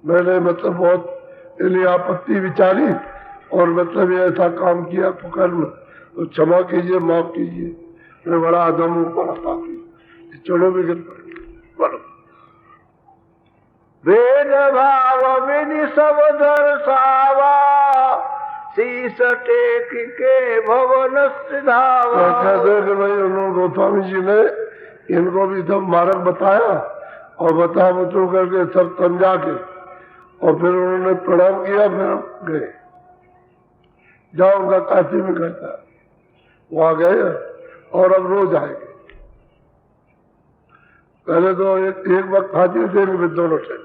मैंने मतलब बहुत इन्हें आपत्ति विचारी और मतलब ये ऐसा काम किया कर्म, तो क्षमा कीजिए, माफ कीजिए, मैं बड़ा आदम ऊपर आता चढ़ो भी गिर पड़े। बोलो। वेद भाव विधि सब दर्शावा, शीस टेक के भवन सिधावा। कहते कि भाई उन्होंने गोस्वामी जी ने इनको भी सब मार्ग बताया और बता बचो करके सब समझा के और फिर उन्होंने प्रणाम किया, फिर गए। जाओ उनका काशी में करता है, वहां गए और अब रोज आएंगे। पहले तो एक वक्त हाजिर थे, फिर दोनों टाइम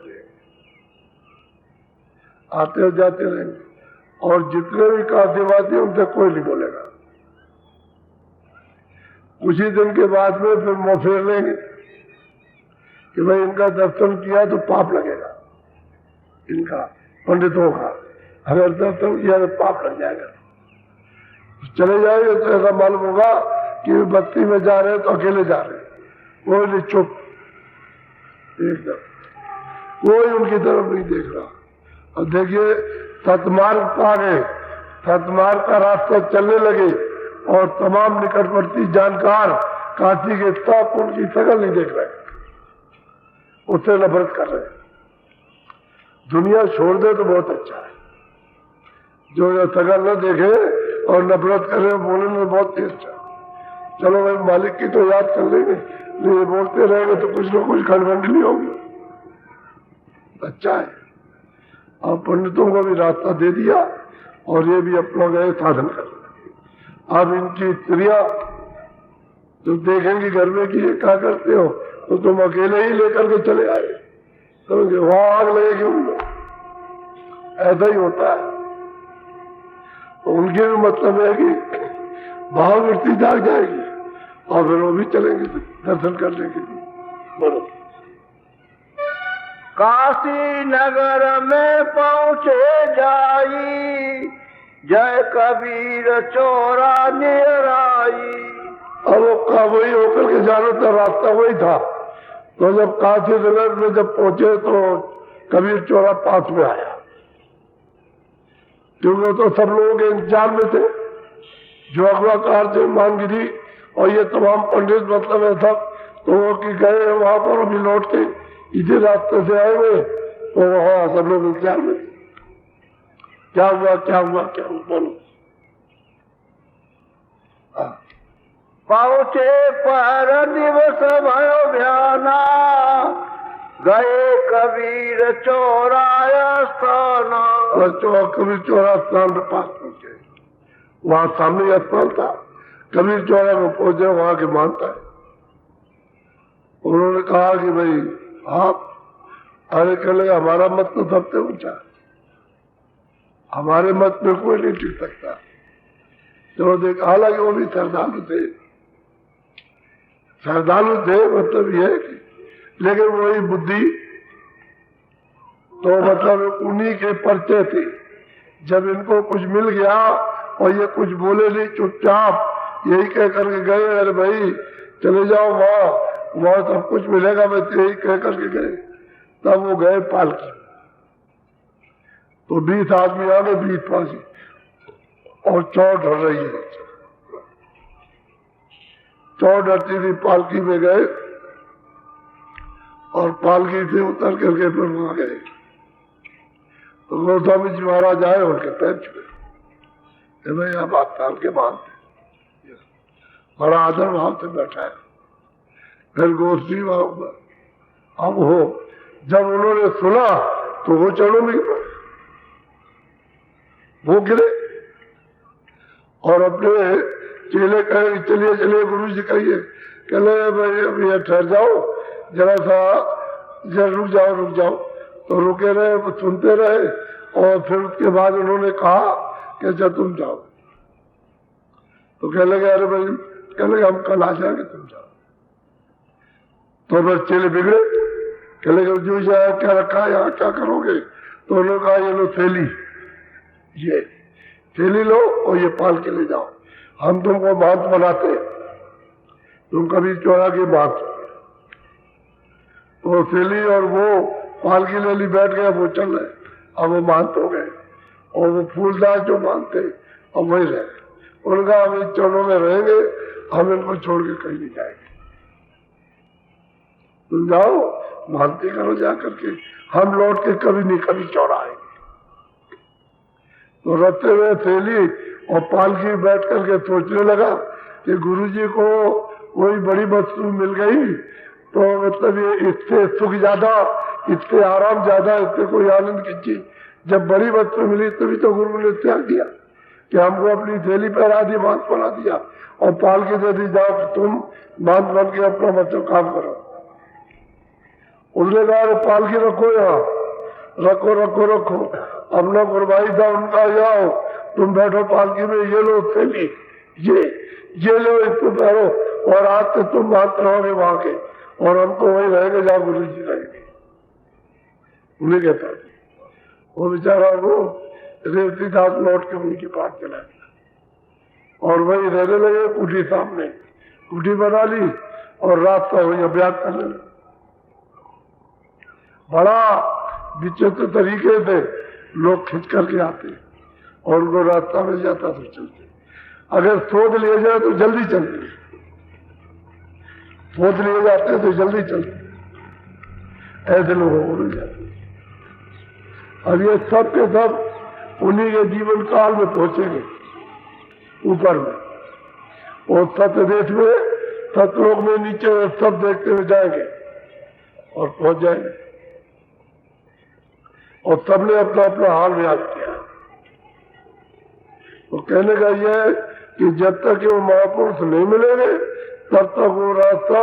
आते और जाते रहेंगे और जितने भी काशीवासी उनसे कोई नहीं बोलेगा। कुछ ही दिन के बाद में फिर मुंह फेर लेंगे कि भाई इनका दर्शन किया तो पाप लगेगा, इनका पंडितों का अगर दर्शन किया तो पाप लग जाएगा। चले जाएंगे तो ऐसा मालूम होगा कि बस्ती में जा रहे हैं तो अकेले जा रहे हैं, कोई नहीं, चुप एकदम, कोई उनकी तरफ नहीं देख रहा। और देखिए सतमार्ग पा गए, सतमार्ग का रास्ता चलने लगे और तमाम निकटवर्ती जानकार काशी के सब उनकी शकल नहीं देख रहे, उससे नफरत कर रहे। दुनिया छोड़ दे तो बहुत अच्छा है, जो शकल न देखे और नफरत करे, बोलने में बहुत तेज अच्छा। चलो भाई मालिक की तो याद कर लेंगे, ये बोलते रहेंगे तो कुछ न कुछ खड़बंडली होगी, अच्छा है। और पंडितों को भी रास्ता दे दिया और ये भी अपना गए साधन कर रहे। अब इनकी स्त्रियां जो देखेंगी घर में कि ये क्या करते हो, तो तुम अकेले ही लेकर के चले आए, समझे, वहां आग लगेगी उनको, ऐसा ही होता है। तो उनके भी मतलब है कि भाव वृत्ति जाग जाएगी और फिर वो भी चलेंगे दर्शन करने के लिए। बोलो। काशी नगर में पहुँचे जाई, जय कबीर चोरा निराई। अब वो वही होकर के जाना था, रास्ता वही था। तो जब काशी नगर में जब पहुंचे तो कबीर चौरा पास में आया, क्योंकि तो सब लोगों के इंतजार में थे, जो अगवाकार थे, मानगिरी और ये तमाम पंडित मतलब है सब, तो वो कि गए वहां पर अभी लौट के इसी रास्ते से आए हुए, तो वहां सब लोग इंतजार में थे। क्या हुआ क्या हुआ क्या हुआ, बोलो। पहुँचे पर दिवस भयो भयाना, गए कबीर चौराया स्थान। कबीर चौरा स्थान के पास पहुंचे, वहां सामने स्थान था, कबीर चौरा में पहुंचे, वहां के मानता है। उन्होंने कहा कि भाई आप, अरे कहने हमारा मत तो सबसे ऊंचा, हमारे मत में कोई नहीं टिक सकता। चलो देख, हालांकि वो भी श्रद्धालु थे, श्रद्धालु थे मतलब ये कि, लेकिन वही बुद्धि तो मतलब उन्हीं के परिचय थे। जब इनको कुछ मिल गया और ये कुछ बोले नहीं, चुपचाप यही कह करके गए, अरे भाई चले जाओ वहां सब कुछ मिलेगा, मैं यही कह करके गए। तब वो गए पालकी, तो 20 आदमी आ गए, 20 फांसी और चौड़ ढल रही है। चौड़ ढलती थी, पालकी में गए और पालकी से उतर करके फिर वहां गए तो गोस्वामी जी महाराज आए, उनके पैर छुए, भाई आप आस्थान के मानते, बड़ा आदर भाव से बैठा है। फिर गोष्ठी अब हो, जब उन्होंने सुना तो वो चरणों में वो गिरे और अपने चेले कहे चलिए चलिए गुरु जी कहिए, कहले भाई अब ये ठहर जाओ जरा सा, जरा रुक जाओ। तो रुके रहे, वो सुनते रहे और फिर उसके बाद उन्होंने कहा कि अच्छा तुम जाओ। तो कह लगे अरे भाई, कह लगे हम कल आ जाएंगे, तुम जाओ। तो फिर चेले बिगड़े, कह लगे जो जाए क्या रखा है यहाँ, क्या करोगे? तो उन्होंने कहा ये लो थैली, ये थैली लो और ये पाल के ले जाओ, हम तुमको बात बनाते, तुम कभी चोरा के बात। तो थैली और वो पाल की ले ली, बैठ गए, वो चल रहे। अब वो मानत हो गए और वो फूलदार जो मानते अब वही रहे। उनका हम इन चरणों में रहेंगे, हम इनको छोड़ के कहीं नहीं जाएंगे, तुम जाओ मानते करो जा करके, हम लौट के कभी नहीं कभी चौड़ा आएंगे। तो रखते हुए थैली और पालकी बैठ करके सोचने लगा कि गुरुजी को कोई बड़ी वस्तु मिल गई तो मतलब ये इससे सुख ज्यादा, इससे आराम ज्यादा, इससे कोई आनंद की चीज जब बड़ी वस्तु मिली तभी तो गुरु ने त्याग दिया कि हमको अपनी थैली पहरा दी, बांध बना दिया और पालकी दे दी, जाओ कि तुम बांध बन के अपना बच्चों काम करो। उसने कहा पालकी रखो यहाँ, रखो रखो रखो, अपना गुरबाई था उनका, जाओ तुम बैठो पालकी में, ये लो थैली, ये लो इसको पहरो और आज से तुम बात रहोगे वहां के और हम तो वही रहेंगे जहाँ गुरु जी रहेंगे। उन्हें कहता वो बेचारा वो रेवती दास लौट के उनके पास चला गया और वही रहने लगे कुटी सामने, कुटी बना ली और रात का वही अभ्यास करने लगे। बड़ा विचित्र तरीके से लोग खिंच करके आते और उनको रास्ता मिल जाता तो चलते, अगर सोच लिए जाए तो जल्दी चलते, सोच लिए जाते तो जल्दी चलते, ऐसे लोगों को मिल जाते। और ये सब के सब उन्हीं के जीवन काल में पहुंचेंगे ऊपर में, और सत्य देश में, सतलोक में नीचे सब देखते हुए जाएंगे और पहुंच जाएंगे। और सबने अपना अपना हाल बयान किया। तो कहने का यह है कि जब तक वो महापुरुष नहीं मिलेंगे तब तक वो रास्ता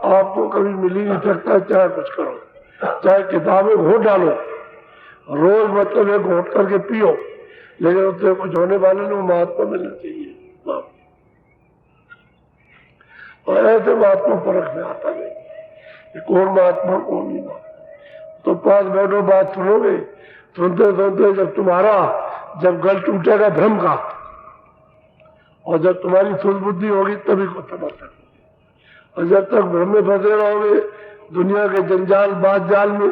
आपको कभी मिल ही नहीं सकता, चाहे कुछ करो, चाहे किताबें घोट डालो, रोज मतलब एक घोट करके पियो, लेकिन उससे कुछ होने वाले लोग महात्मा मिलना चाहिए। और ऐसे महात्मा परख में आता नहीं कि कौन महात्मा कौन नहीं महात्मा। तो पास बैठो, बात सुनोगे, सुनते सुनते जब तुम्हारा जब गल टूटेगा भ्रम का और जब तुम्हारी शुद्ध बुद्धि होगी तभी को समझ सकते। और जब तक भ्रम में फंसे रहोगे दुनिया के जंजाल बात जाल में,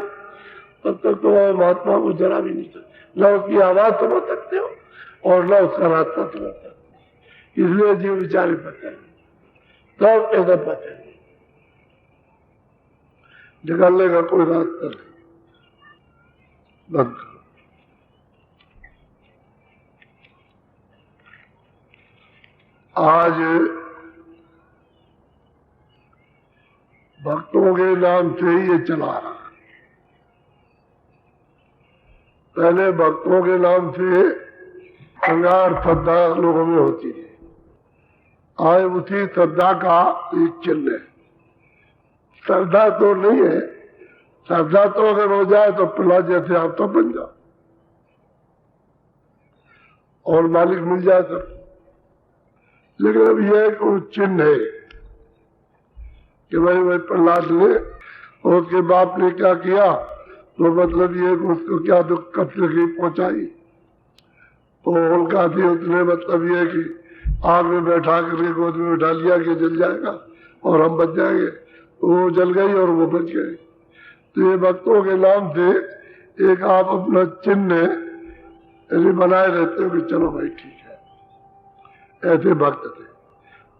तब तक तुम्हारे महात्मा को जरा भी नहीं सकते, न उसकी आवाज समझ सकते हो और न उसका रास्ता समझ सकते। इसलिए जीव विचारी पते तब ऐसा पते निकालने का कोई रास्ता नहीं। बंद आज भक्तों के नाम से ही ये चला रहा है। पहले भक्तों के नाम से अंगार श्रद्धा लोगों में होती है, आज उसी श्रद्धा का एक चिन्ह है। श्रद्धा तो नहीं है, श्रद्धा तो अगर हो जाए तो पिला जैसे आप तो बन जाओ, और मालिक मिल जाए सब। लेकिन अब यह एक चिन्ह है कि भाई प्रहलाद ने और उसके बाप ने क्या किया, तो मतलब ये उसको क्या दुख तकलीफ पहुंचाई। तो उनका भी उसने मतलब ये कि आग में बैठा करके गोद में बैठा लिया कि जल जाएगा और हम बच जाएंगे। तो वो जल गई और वो बच गए। तो ये भक्तों के नाम से एक आप अपना चिन्ह बनाए रहते हो कि चलो भाई ठीक है। ऐसे भक्त थे।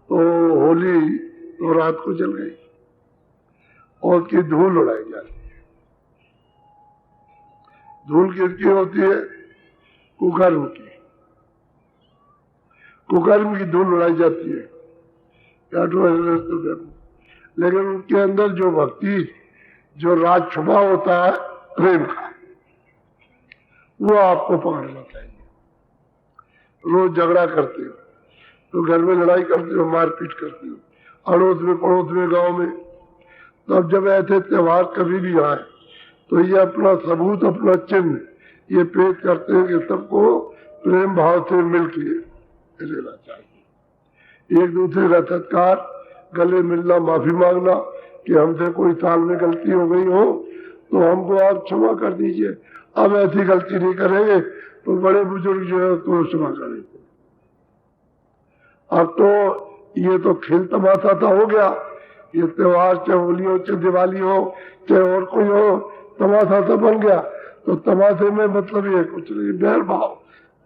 तो होली तो रात को जल गई और उसकी धूल उड़ाई जाती है। धूल किसकी होती है? कुकर्म की। कुकर्म की धूल उड़ाई जाती है। लेकिन उनके अंदर जो भक्ति, जो राज छुपा होता है प्रेम का, वो आपको पकड़ना चाहिए। रोज झगड़ा करते हो तो घर में लड़ाई करते हो, मारपीट करते हो, अड़ोस में पड़ोस में गांव में। तो अब जब ऐसे त्योहार कभी भी आए तो ये अपना सबूत, अपना चिन्ह ये पेश करते हैं कि सबको प्रेम भाव से मिलकर रहना चाहिए। एक दूसरे का सत्कार, गले मिलना, माफी मांगना कि हमसे कोई साल में गलती हो गई हो तो हमको आप क्षमा कर दीजिए, अब ऐसी गलती नहीं करेंगे। तो बड़े बुजुर्ग जो है उसको क्षमा करेंगे। अब तो ये तो खेल तमाशा था हो गया। ये त्योहार चाहे होली हो, चाहे दिवाली हो, चाहे और कोई हो, तमाशा तो बन गया। तो तमाशे में मतलब ये कुछ नहीं, बैर भाव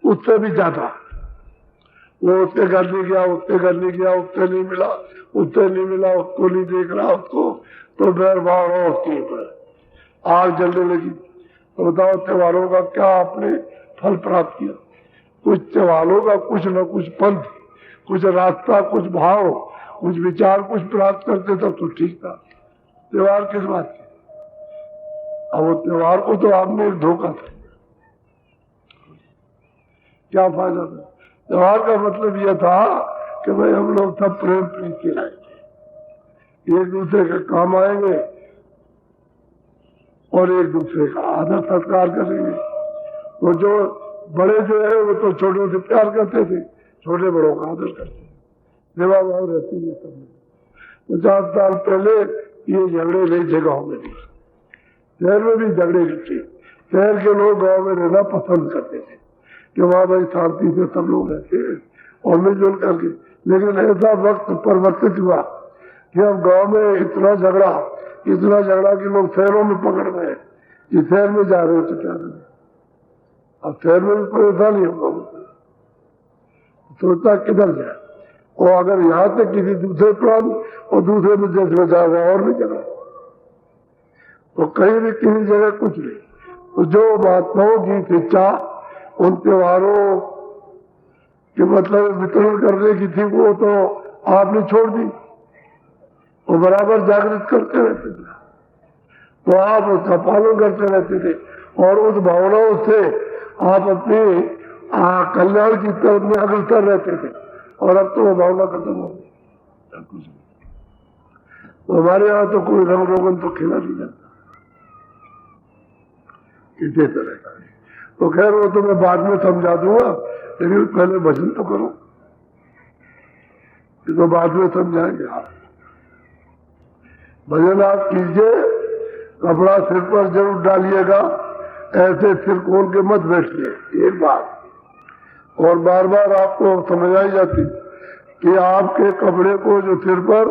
उससे भी ज्यादा। वो उसके घर नहीं गया, उसके घर नहीं गया, उससे नहीं मिला, उससे नहीं मिला, उसको नहीं देख रहा उसको, तो बैर भाव हो उसके ऊपर। आग जलने लगी। तो बताओ त्योहारों का क्या आपने फल प्राप्त किया? कुछ त्योहारों का कुछ न कुछ पंथ, कुछ रास्ता, कुछ भाव, कुछ विचार कुछ प्राप्त करते तब तो ठीक था। त्योहार किस बात के? अब वो त्योहार को तो आपने एक धोखा था। क्या फायदा था? त्योहार का मतलब यह था कि भाई हम लोग सब प्रेम प्रीत के आएंगे, एक दूसरे के काम आएंगे और एक दूसरे का आदर सत्कार करेंगे। तो जो बड़े जो है वो तो छोटों से प्यार करते थे, छोटे बड़ों का आदर करते थे, सेवा भाव रहती है सब में। 50 साल पहले ये झगड़े नहीं थे गाँव में भी, शहर में भी झगड़े नहीं थे। शहर के लोग गाँव में रहना पसंद करते थे कि वहां भाई शांति से सब लोग रहते हैं और मिलजुल करके। लेकिन ऐसा वक्त परिवर्तित हुआ कि अब गांव में इतना झगड़ा कि लोग शहरों में पकड़ गए कि शहर में जा रहे तो क्या करें। अब शहर में भी परेशानी होगा, सोचता किधर जाए। और अगर यहाँ से किसी दूसरे प्रांत और दूसरे देश में जाएगा और भी जगह, तो कहीं भी किसी जगह कुछ नहीं। तो जो महात्माओं की शिक्षा उन त्योहारों के मतलब वितरण करने की थी वो तो आपने छोड़ दी। वो बराबर जागृत करते रहते थे, तो आप उसका पालन करते रहते थे और उस भावनाओं से आप अपनी कल्याण की तरफ में अग्रसर रहते थे। और अब तो वो भावना खत्म हो गई। कुछ तो हमारे यहाँ तो कोई रंग रोगन तो खेला नहीं जाता किसी तरह का। तो खैर वो तो मैं बाद में समझा दूंगा, लेकिन पहले भजन तो करो, ये तो बाद में समझाएंगे आप। भजन आप कीजिए, कपड़ा सिर पर जरूर डालिएगा, ऐसे सिर खोल के मत बैठिए एक बार। और बार बार आपको समझ आई जाती कि आपके कपड़े को जो सिर पर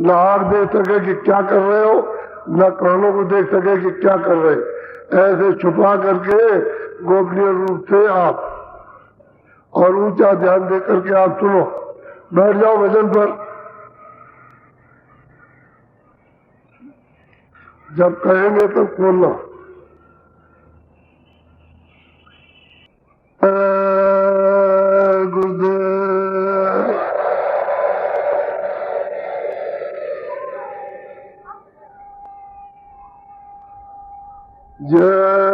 न आंख देख सके कि क्या कर रहे हो, न कानों को देख सके कि क्या कर रहे, ऐसे छुपा करके गोपनीय रूप से आप और ऊंचा ध्यान दे करके आप सुनो। बैठ जाओ भजन पर, जब कहेंगे तब खोलना। गुरुदेव जय